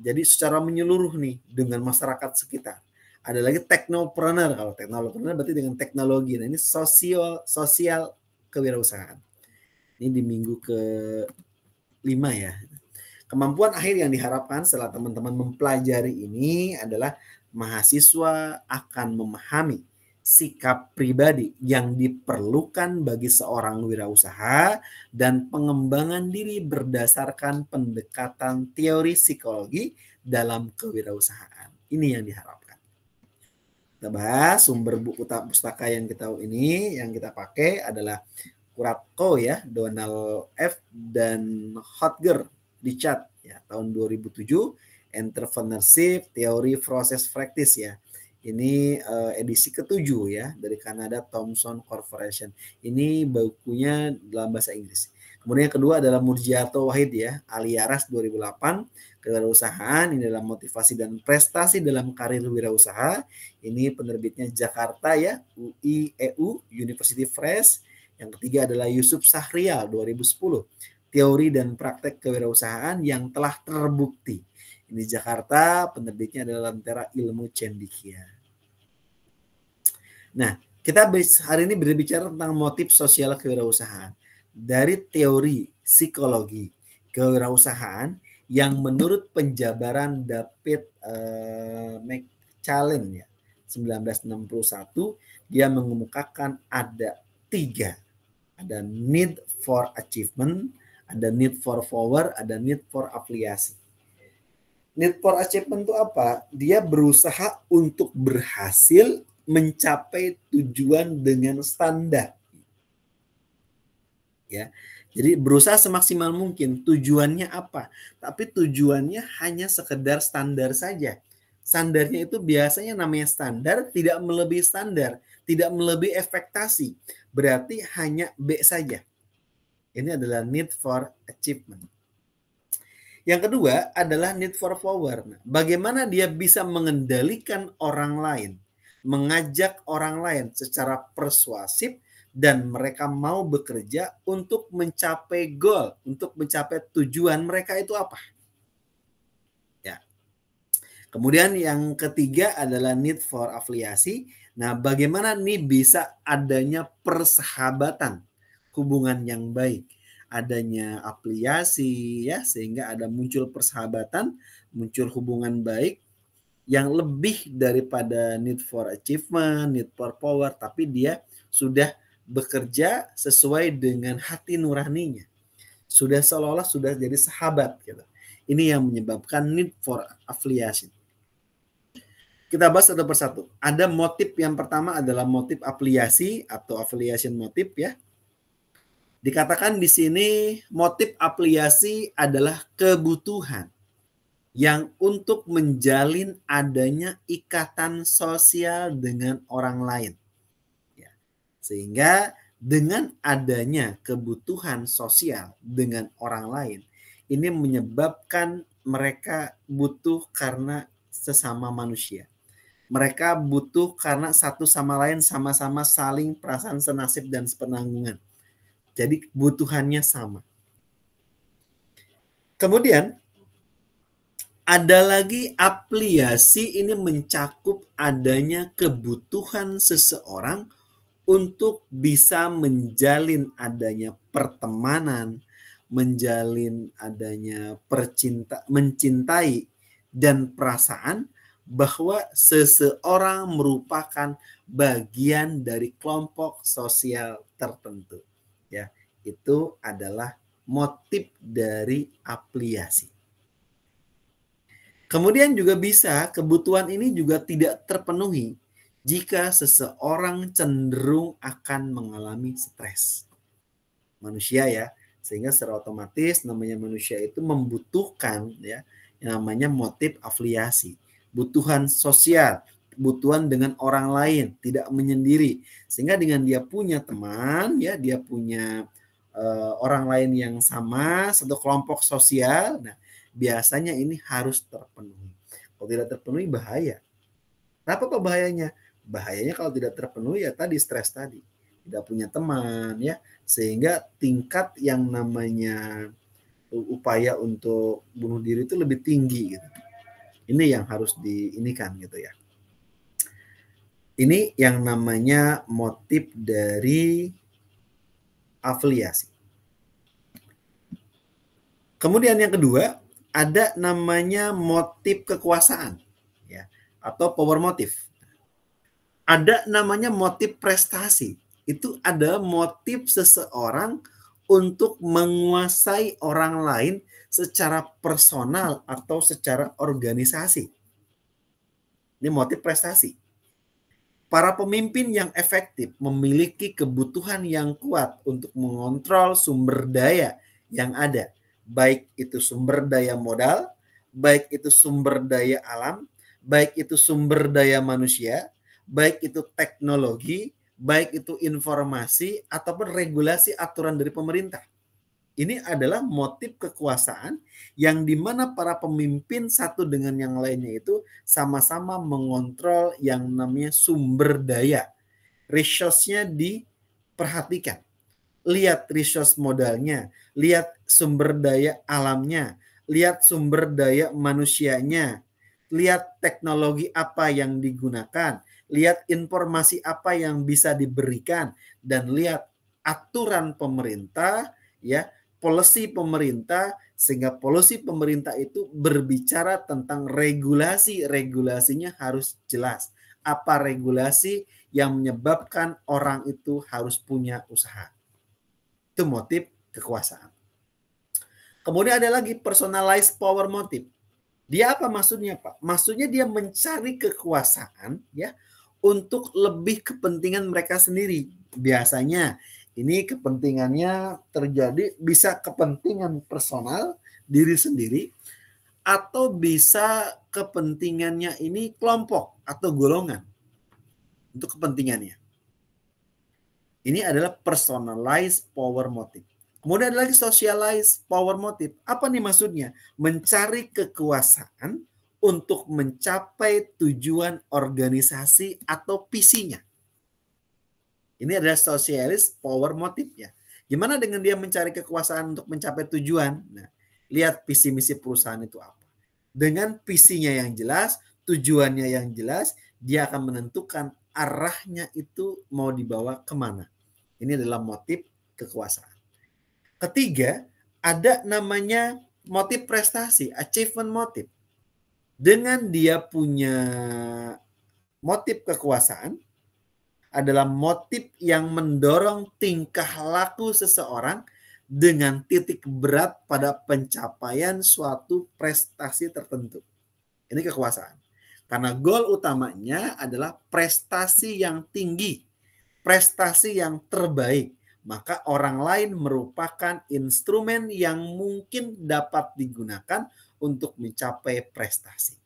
Jadi secara menyeluruh nih dengan masyarakat sekitar. Ada lagi teknopreneur. Kalau teknopreneur berarti dengan teknologi. Nah, ini sosial kewirausahaan. Ini di minggu ke-5 ya. Kemampuan akhir yang diharapkan setelah teman-teman mempelajari ini adalah mahasiswa akan memahami sikap pribadi yang diperlukan bagi seorang wirausaha dan pengembangan diri berdasarkan pendekatan teori psikologi dalam kewirausahaan. Ini yang diharapkan. Kita bahas sumber buku pustaka yang kita pakai adalah Kuratko ya, Donald F. dan Hodger di chat ya tahun 2007, Entrepreneurship Theory Process Practice ya. Ini edisi ke-7 ya dari Kanada Thomson Corporation. Ini bukunya dalam bahasa Inggris. Kemudian yang kedua adalah Murjiato Wahid ya, Aliaras 2008, kewirausahaan ini adalah motivasi dan prestasi dalam karir wirausaha. Ini penerbitnya Jakarta ya, UIEU University Press. Yang ketiga adalah Yusuf Sahrial 2010, teori dan praktek kewirausahaan yang telah terbukti. Ini Jakarta, penerbitnya adalah Lentera Ilmu Cendekia. Nah, kita hari ini berbicara tentang motif sosial kewirausahaan dari teori psikologi kewirausahaan yang menurut penjabaran David McCallum ya 1961 dia mengemukakan ada 3. Ada need for achievement, ada need for power, ada need for afiliasi. Need for achievement itu apa? Dia berusaha untuk berhasil mencapai tujuan dengan standar. Ya. Jadi berusaha semaksimal mungkin. Tujuannya apa? Tapi tujuannya hanya sekedar standar saja. Standarnya itu biasanya namanya standar, tidak melebihi standar, tidak melebihi ekspektasi. Berarti hanya B saja. Ini adalah need for achievement. Yang kedua adalah need for power. Nah, bagaimana dia bisa mengendalikan orang lain, mengajak orang lain secara persuasif, dan mereka mau bekerja untuk mencapai goal, untuk mencapai tujuan mereka itu apa? Ya. Kemudian yang ketiga adalah need for afiliasi. Nah, bagaimana nih bisa adanya persahabatan, hubungan yang baik, adanya afiliasi ya, sehingga ada muncul persahabatan, muncul hubungan baik yang lebih daripada need for achievement, need for power, tapi dia sudah bekerja sesuai dengan hati nuraninya. Sudah seolah-olah sudah jadi sahabat gitu. Ini yang menyebabkan need for affiliation. Kita bahas satu persatu. Ada motif yang pertama adalah motif afiliasi atau affiliation motif ya. Dikatakan di sini motif afiliasi adalah kebutuhan yang untuk menjalin adanya ikatan sosial dengan orang lain. Ya. Sehingga dengan adanya kebutuhan sosial dengan orang lain, ini menyebabkan mereka butuh karena sesama manusia. Mereka butuh karena satu sama lain sama-sama saling perasaan senasib dan sepenanggungan. Jadi kebutuhannya sama. Kemudian ada lagi afiliasi, ini mencakup adanya kebutuhan seseorang untuk bisa menjalin adanya pertemanan, menjalin adanya mencintai dan perasaan bahwa seseorang merupakan bagian dari kelompok sosial tertentu. Ya, itu adalah motif dari afiliasi. Kemudian juga bisa kebutuhan ini juga tidak terpenuhi jika seseorang cenderung akan mengalami stres. Manusia ya, sehingga secara otomatis namanya manusia itu membutuhkan ya yang namanya motif afiliasi, kebutuhan sosial, kebutuhan dengan orang lain, tidak menyendiri. Sehingga dengan dia punya teman ya, dia punya orang lain yang sama, satu kelompok sosial. Nah, biasanya ini harus terpenuhi. Kalau tidak terpenuhi bahaya. Kenapa bahayanya? Bahayanya kalau tidak terpenuhi ya tadi stres tadi. Tidak punya teman ya, sehingga tingkat yang namanya upaya untuk bunuh diri itu lebih tinggi gitu. Ini yang harus diinikan gitu ya. Ini yang namanya motif dari afiliasi. Kemudian yang kedua, ada namanya motif kekuasaan ya, atau power motif. Ada namanya motif prestasi. Itu ada motif seseorang untuk menguasai orang lain secara personal atau secara organisasi. Ini motif prestasi. Para pemimpin yang efektif memiliki kebutuhan yang kuat untuk mengontrol sumber daya yang ada. Baik itu sumber daya modal, baik itu sumber daya alam, baik itu sumber daya manusia, baik itu teknologi, baik itu informasi, ataupun regulasi aturan dari pemerintah. Ini adalah motif kekuasaan yang dimana para pemimpin satu dengan yang lainnya itu sama-sama mengontrol yang namanya sumber daya. Resource-nya diperhatikan. Lihat resource modalnya, lihat sumber daya alamnya, lihat sumber daya manusianya, lihat teknologi apa yang digunakan, lihat informasi apa yang bisa diberikan, dan lihat aturan pemerintah, ya, policy pemerintah, sehingga policy pemerintah itu berbicara tentang regulasi, regulasinya harus jelas. Apa regulasi yang menyebabkan orang itu harus punya usaha. Itu motif kekuasaan. Kemudian ada lagi personalized power motive. Dia apa maksudnya, Pak? Maksudnya dia mencari kekuasaan ya untuk lebih kepentingan mereka sendiri. Biasanya ini kepentingannya terjadi bisa kepentingan personal diri sendiri atau bisa kepentingannya ini kelompok atau golongan untuk kepentingannya. Ini adalah personalized power motive. Kemudian ada lagi socialized power motive. Apa nih maksudnya? Mencari kekuasaan untuk mencapai tujuan organisasi atau visinya. Ini adalah sosialis power motif ya. Gimana dengan dia mencari kekuasaan untuk mencapai tujuan? Nah, lihat visi misi perusahaan itu apa. Dengan visinya yang jelas, tujuannya yang jelas, dia akan menentukan arahnya itu mau dibawa kemana. Ini adalah motif kekuasaan. Ketiga, ada namanya motif prestasi, achievement motif. Dengan dia punya motif kekuasaan, adalah motif yang mendorong tingkah laku seseorang dengan titik berat pada pencapaian suatu prestasi tertentu. Ini kekuasaan. Karena goal utamanya adalah prestasi yang tinggi, prestasi yang terbaik. Maka orang lain merupakan instrumen yang mungkin dapat digunakan untuk mencapai prestasi.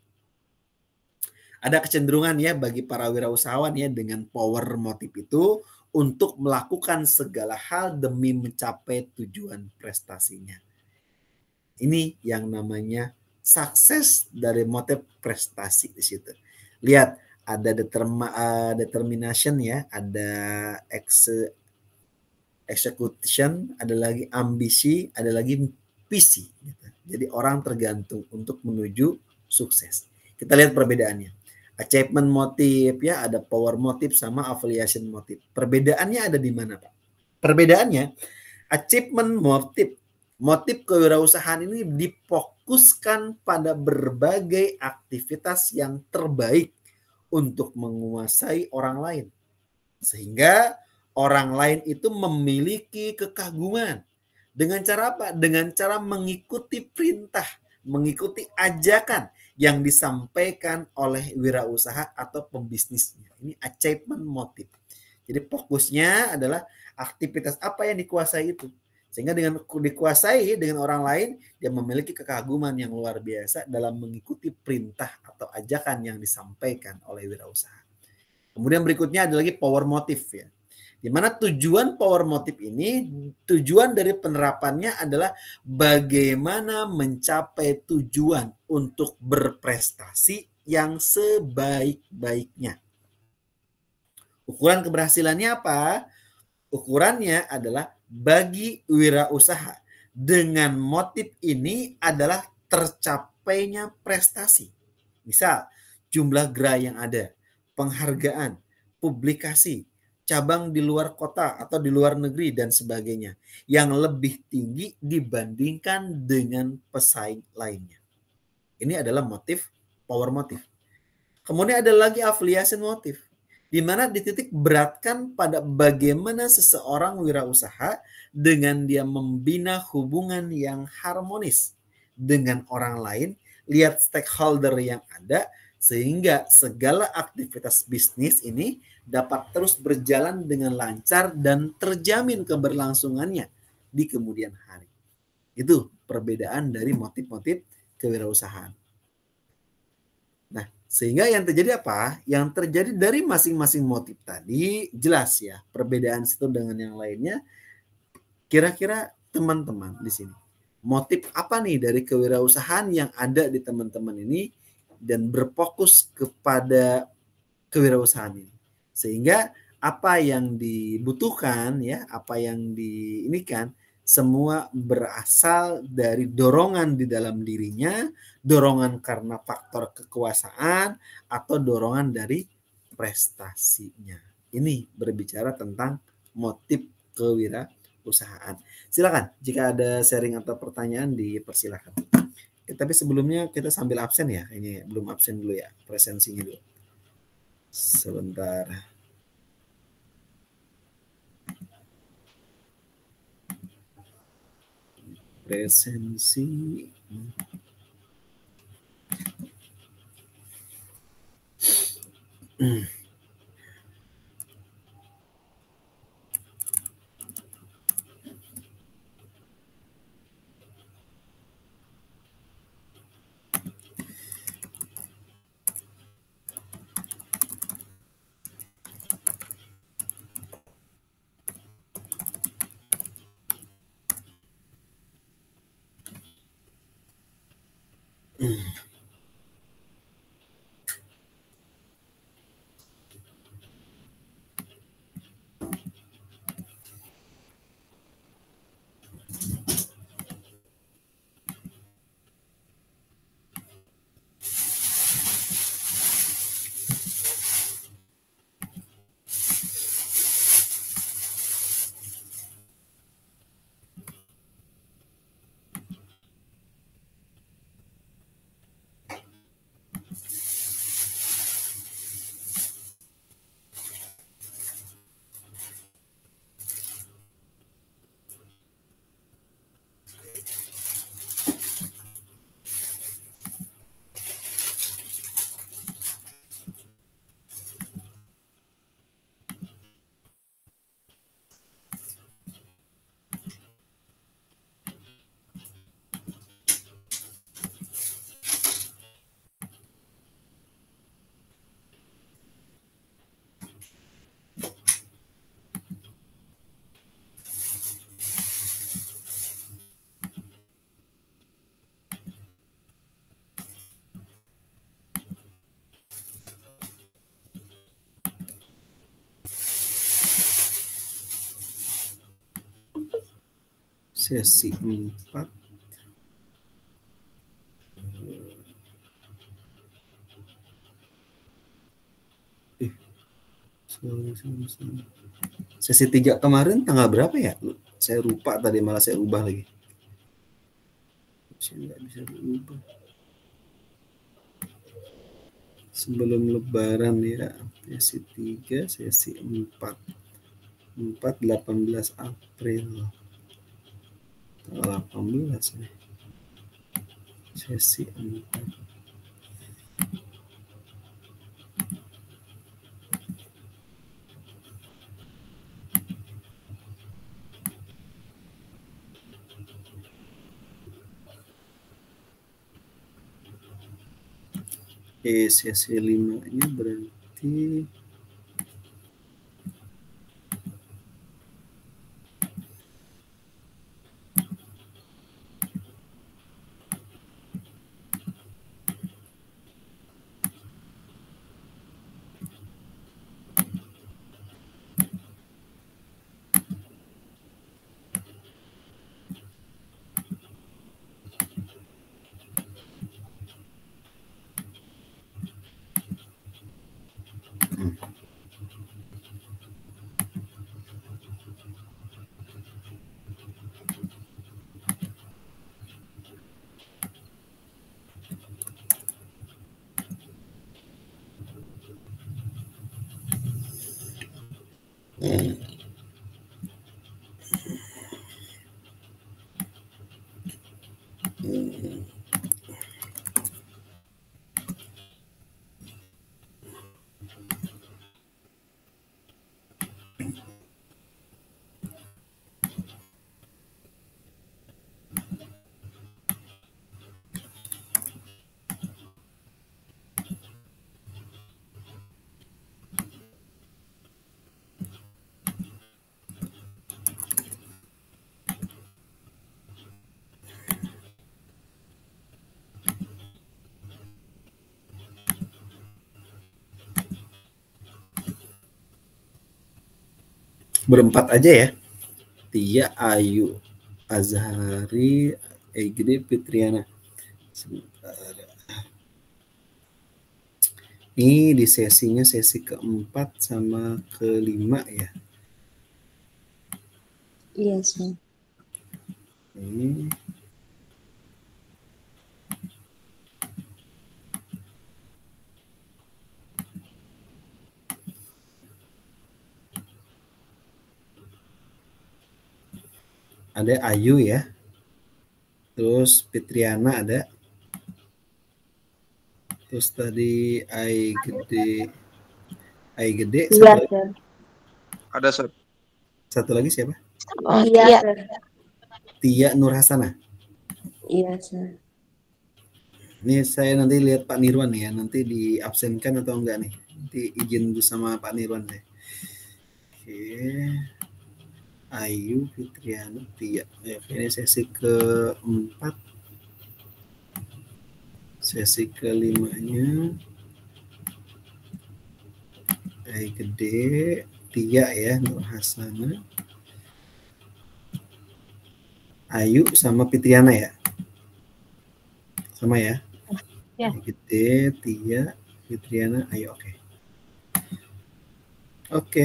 Ada kecenderungan ya bagi para wirausahawan ya dengan power motif itu untuk melakukan segala hal demi mencapai tujuan prestasinya. Ini yang namanya sukses dari motif prestasi di situ. Lihat ada determination ya, ada execution, ada lagi ambisi, ada lagi visi. Jadi orang tergantung untuk menuju sukses. Kita lihat perbedaannya. Achievement motif ya, ada power motif sama affiliation motif. Perbedaannya ada di mana, Pak? Perbedaannya achievement motif, motif kewirausahaan ini difokuskan pada berbagai aktivitas yang terbaik untuk menguasai orang lain. Sehingga orang lain itu memiliki kekaguman. Dengan cara apa? Dengan cara mengikuti perintah, mengikuti ajakan yang disampaikan oleh wirausaha atau pembisnisnya. Ini achievement motif. Jadi fokusnya adalah aktivitas apa yang dikuasai itu. Sehingga dengan dikuasai dengan orang lain, dia memiliki kekaguman yang luar biasa dalam mengikuti perintah atau ajakan yang disampaikan oleh wirausaha. Kemudian berikutnya ada lagi power motif ya. Di mana tujuan power motif ini, tujuan dari penerapannya adalah bagaimana mencapai tujuan untuk berprestasi yang sebaik-baiknya. Ukuran keberhasilannya apa? Ukurannya adalah bagi wirausaha. Dengan motif ini adalah tercapainya prestasi. Misal, jumlah gerai yang ada, penghargaan, publikasi, cabang di luar kota atau di luar negeri dan sebagainya yang lebih tinggi dibandingkan dengan pesaing lainnya. Ini adalah motif power motif. Kemudian ada lagi affiliation motif, di mana dititik beratkan pada bagaimana seseorang wirausaha dengan dia membina hubungan yang harmonis dengan orang lain, lihat stakeholder yang ada, sehingga segala aktivitas bisnis ini dapat terus berjalan dengan lancar dan terjamin keberlangsungannya di kemudian hari. Itu perbedaan dari motif-motif kewirausahaan. Nah, sehingga yang terjadi apa? Yang terjadi dari masing-masing motif tadi jelas ya, perbedaan satu dengan yang lainnya. Kira-kira teman-teman di sini, motif apa nih dari kewirausahaan yang ada di teman-teman ini dan berfokus kepada kewirausahaan ini? Sehingga apa yang dibutuhkan ya, apa yang diinikan semua berasal dari dorongan di dalam dirinya, dorongan karena faktor kekuasaan atau dorongan dari prestasinya. Ini berbicara tentang motif kewirausahaan. Silakan jika ada sharing atau pertanyaan dipersilakan. Tapi sebelumnya kita sambil absen ya, ini belum absen dulu ya, presensinya dulu. Sebentar. Presensi. sesi 4. Sesi 3 kemarin tanggal berapa ya? Saya lupa tadi, malah saya ubah lagi. Saya nggak bisa berubah. Sebelum lebaran ya, sesi 3, sesi 4. 18 April. Tanggal 18 nih. Sesi 4. Sesi 5-nya berarti berempat aja ya. Tia, Ayu, Azhari, Egede, Fitriana. Sebentar. Ini di sesinya sesi keempat sama kelima ya. Iya, Sir. Ini ada Ayu ya. Terus Fitriana ada. Terus tadi Ai gede. Iya, Sir. Ada, Sir. Satu lagi siapa? Oh, iya, Sir. Tia Nur Hasanah. Iya, Sir. Ini saya nanti lihat Pak Nirwan ya, nanti diabsenkan atau enggak nih. Nanti izin sama Pak Nirwan deh. Oke. Ayu, Fitriana, Tia. Ini sesi keempat. Sesi kelimanya Ai gede, Tia ya, Nur Hasanah. Ayu sama Fitriana ya? Sama ya? Ya. Ai gede, Tia, Fitriana, Ayu, oke. Oke.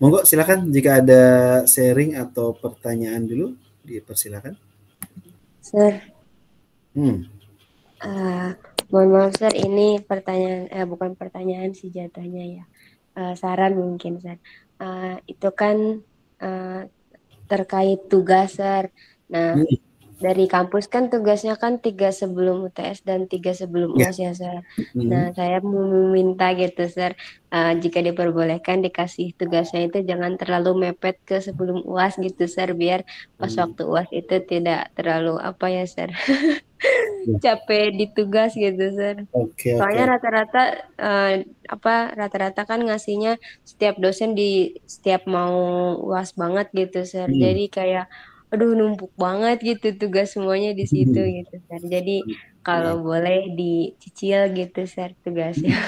Monggo silakan jika ada sharing atau pertanyaan dulu, dipersilakan. Sir, Hmm. mohon maaf, Sir, ini pertanyaan, bukan pertanyaan sih jatuhnya ya. Saran mungkin, Sir. Itu kan terkait tugas, Sir. Nah, dari kampus kan tugasnya kan 3 sebelum UTS dan 3 sebelum Ya. UAS ya, Sir. Nah, saya mau meminta gitu, Sir, jika diperbolehkan dikasih tugasnya itu jangan terlalu mepet ke sebelum UAS gitu, Sir, biar pas waktu UAS itu tidak terlalu apa ya, Sir, capek di tugas gitu, Sir. Oke. Soalnya rata-rata kan ngasihnya setiap dosen di setiap mau UAS banget gitu, Sir. Jadi kayak aduh numpuk banget gitu tugas semuanya di situ gitu, Sir. Jadi kalau boleh dicicil gitu, Sir, tugasnya.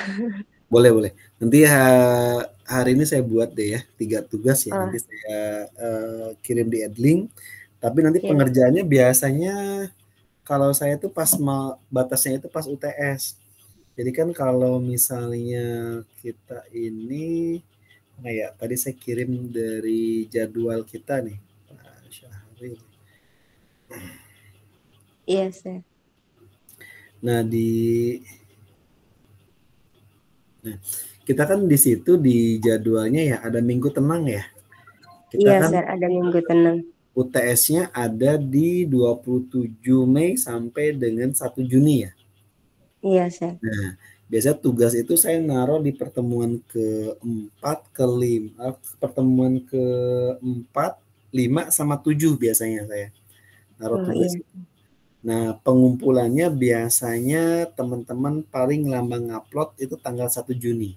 Boleh. Nanti hari ini saya buat deh ya 3 tugas ya. Nanti saya kirim di Adlink. Tapi nanti Iya. pengerjaannya biasanya kalau saya tuh pas batasnya itu pas UTS. Jadi kan kalau misalnya kita ini ya tadi saya kirim dari jadwal kita nih Pak Syahril. Iya, Sir. Nah, kita kan di situ di jadwalnya ya ada minggu tenang ya. Kita Iya, kan Sir, ada minggu tenang. UTS-nya ada di 27 Mei sampai dengan 1 Juni ya. Iya, Sir. Nah, biasanya tugas itu saya naruh di pertemuan ke-4, ke-5, pertemuan ke-4, 5 sama 7 biasanya saya naruh Oh, tugas. iya. Nah, pengumpulannya biasanya teman-teman paling lama ngupload itu tanggal 1 Juni.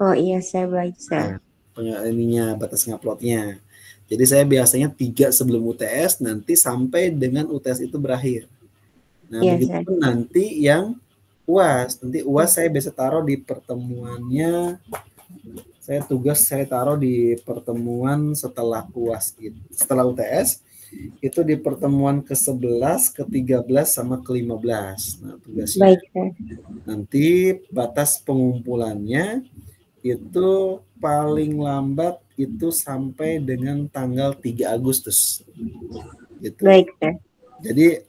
Oh, iya, Sir, baik, Sir. Nah, batas nguploadnya. Jadi saya biasanya 3 sebelum UTS, nanti sampai dengan UTS itu berakhir. Nah, Iya, begitu Sir. pun nanti yang UAS. Nanti UAS saya biasa taruh di pertemuannya, saya taruh di pertemuan setelah UAS itu. Setelah UTS, itu di pertemuan ke-11, ke-13, sama ke-15. Nah, tugasnya. Baik, Sir. Nanti batas pengumpulannya itu paling lambat itu sampai dengan tanggal 3 Agustus. Gitu. Baik, Sir. Jadi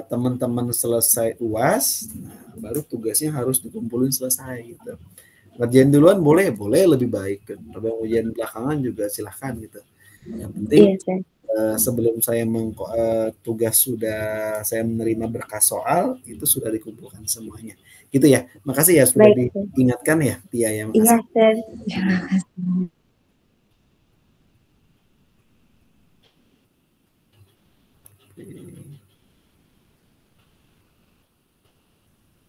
teman-teman selesai UAS, nah, baru tugasnya harus dikumpulin selesai gitu. Ngerjain duluan boleh lebih baik. Kalau ujian belakangan juga silahkan gitu. Yang penting Iya, Sir. sebelum saya tugas sudah saya menerima berkas soal itu sudah dikumpulkan semuanya. Gitu ya. Makasih ya sudah Baik, Sir. diingatkan ya, Tia ya. Iya, Makasih. Sir. Terima kasih.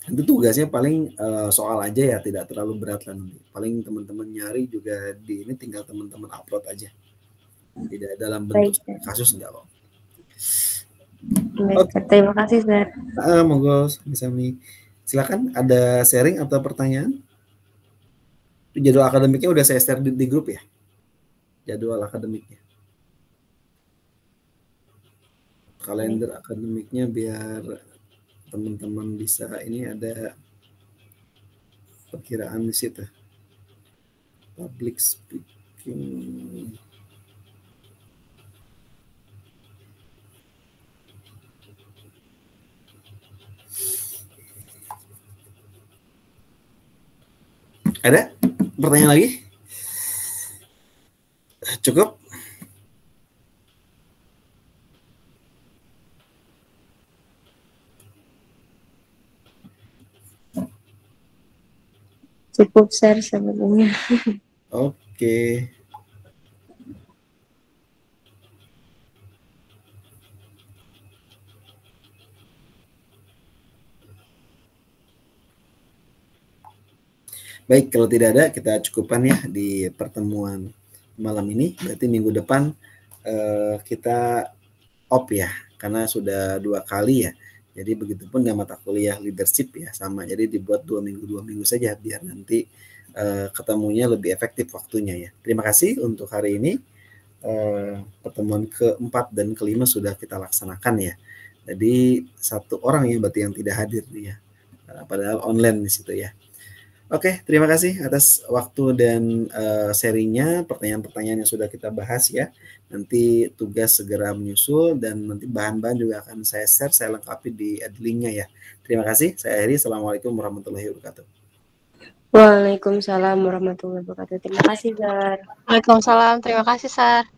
Nanti tugasnya paling soal aja ya, tidak terlalu berat lah nanti. Paling teman-teman nyari juga di ini tinggal teman-teman upload aja. Tidak dalam bentuk Baik, kasus enggak kok. Baik, Sir. Terima kasih, Sir. Monggo bisa silakan ada sharing atau pertanyaan. Jadwal akademiknya udah saya share di grup ya. Jadwal akademiknya. Kalender akademiknya biar teman-teman bisa ini ada perkiraan di situ. Public speaking. Ada pertanyaan lagi? Cukup? Cukup, Sir, sebelumnya. Oke. Baik, kalau tidak ada kita cukupkan ya di pertemuan malam ini. Berarti minggu depan kita op ya, karena sudah 2 kali ya. Jadi begitupun dengan mata kuliah leadership ya sama. Jadi dibuat 2 minggu saja biar nanti ketemunya lebih efektif waktunya ya. Terima kasih untuk hari ini. Pertemuan ke-4 dan ke-5 sudah kita laksanakan ya. Jadi 1 orang ya berarti yang tidak hadir nih ya. Padahal online di situ ya. Oke, terima kasih atas waktu dan sharingnya, pertanyaan-pertanyaan yang sudah kita bahas ya. Nanti tugas segera menyusul dan nanti bahan-bahan juga akan saya share, saya lengkapi di link-nya ya. Terima kasih, saya akhiri. Assalamualaikum warahmatullahi wabarakatuh. Waalaikumsalam warahmatullahi wabarakatuh. Terima kasih, Sir. Waalaikumsalam. Terima kasih, Sar.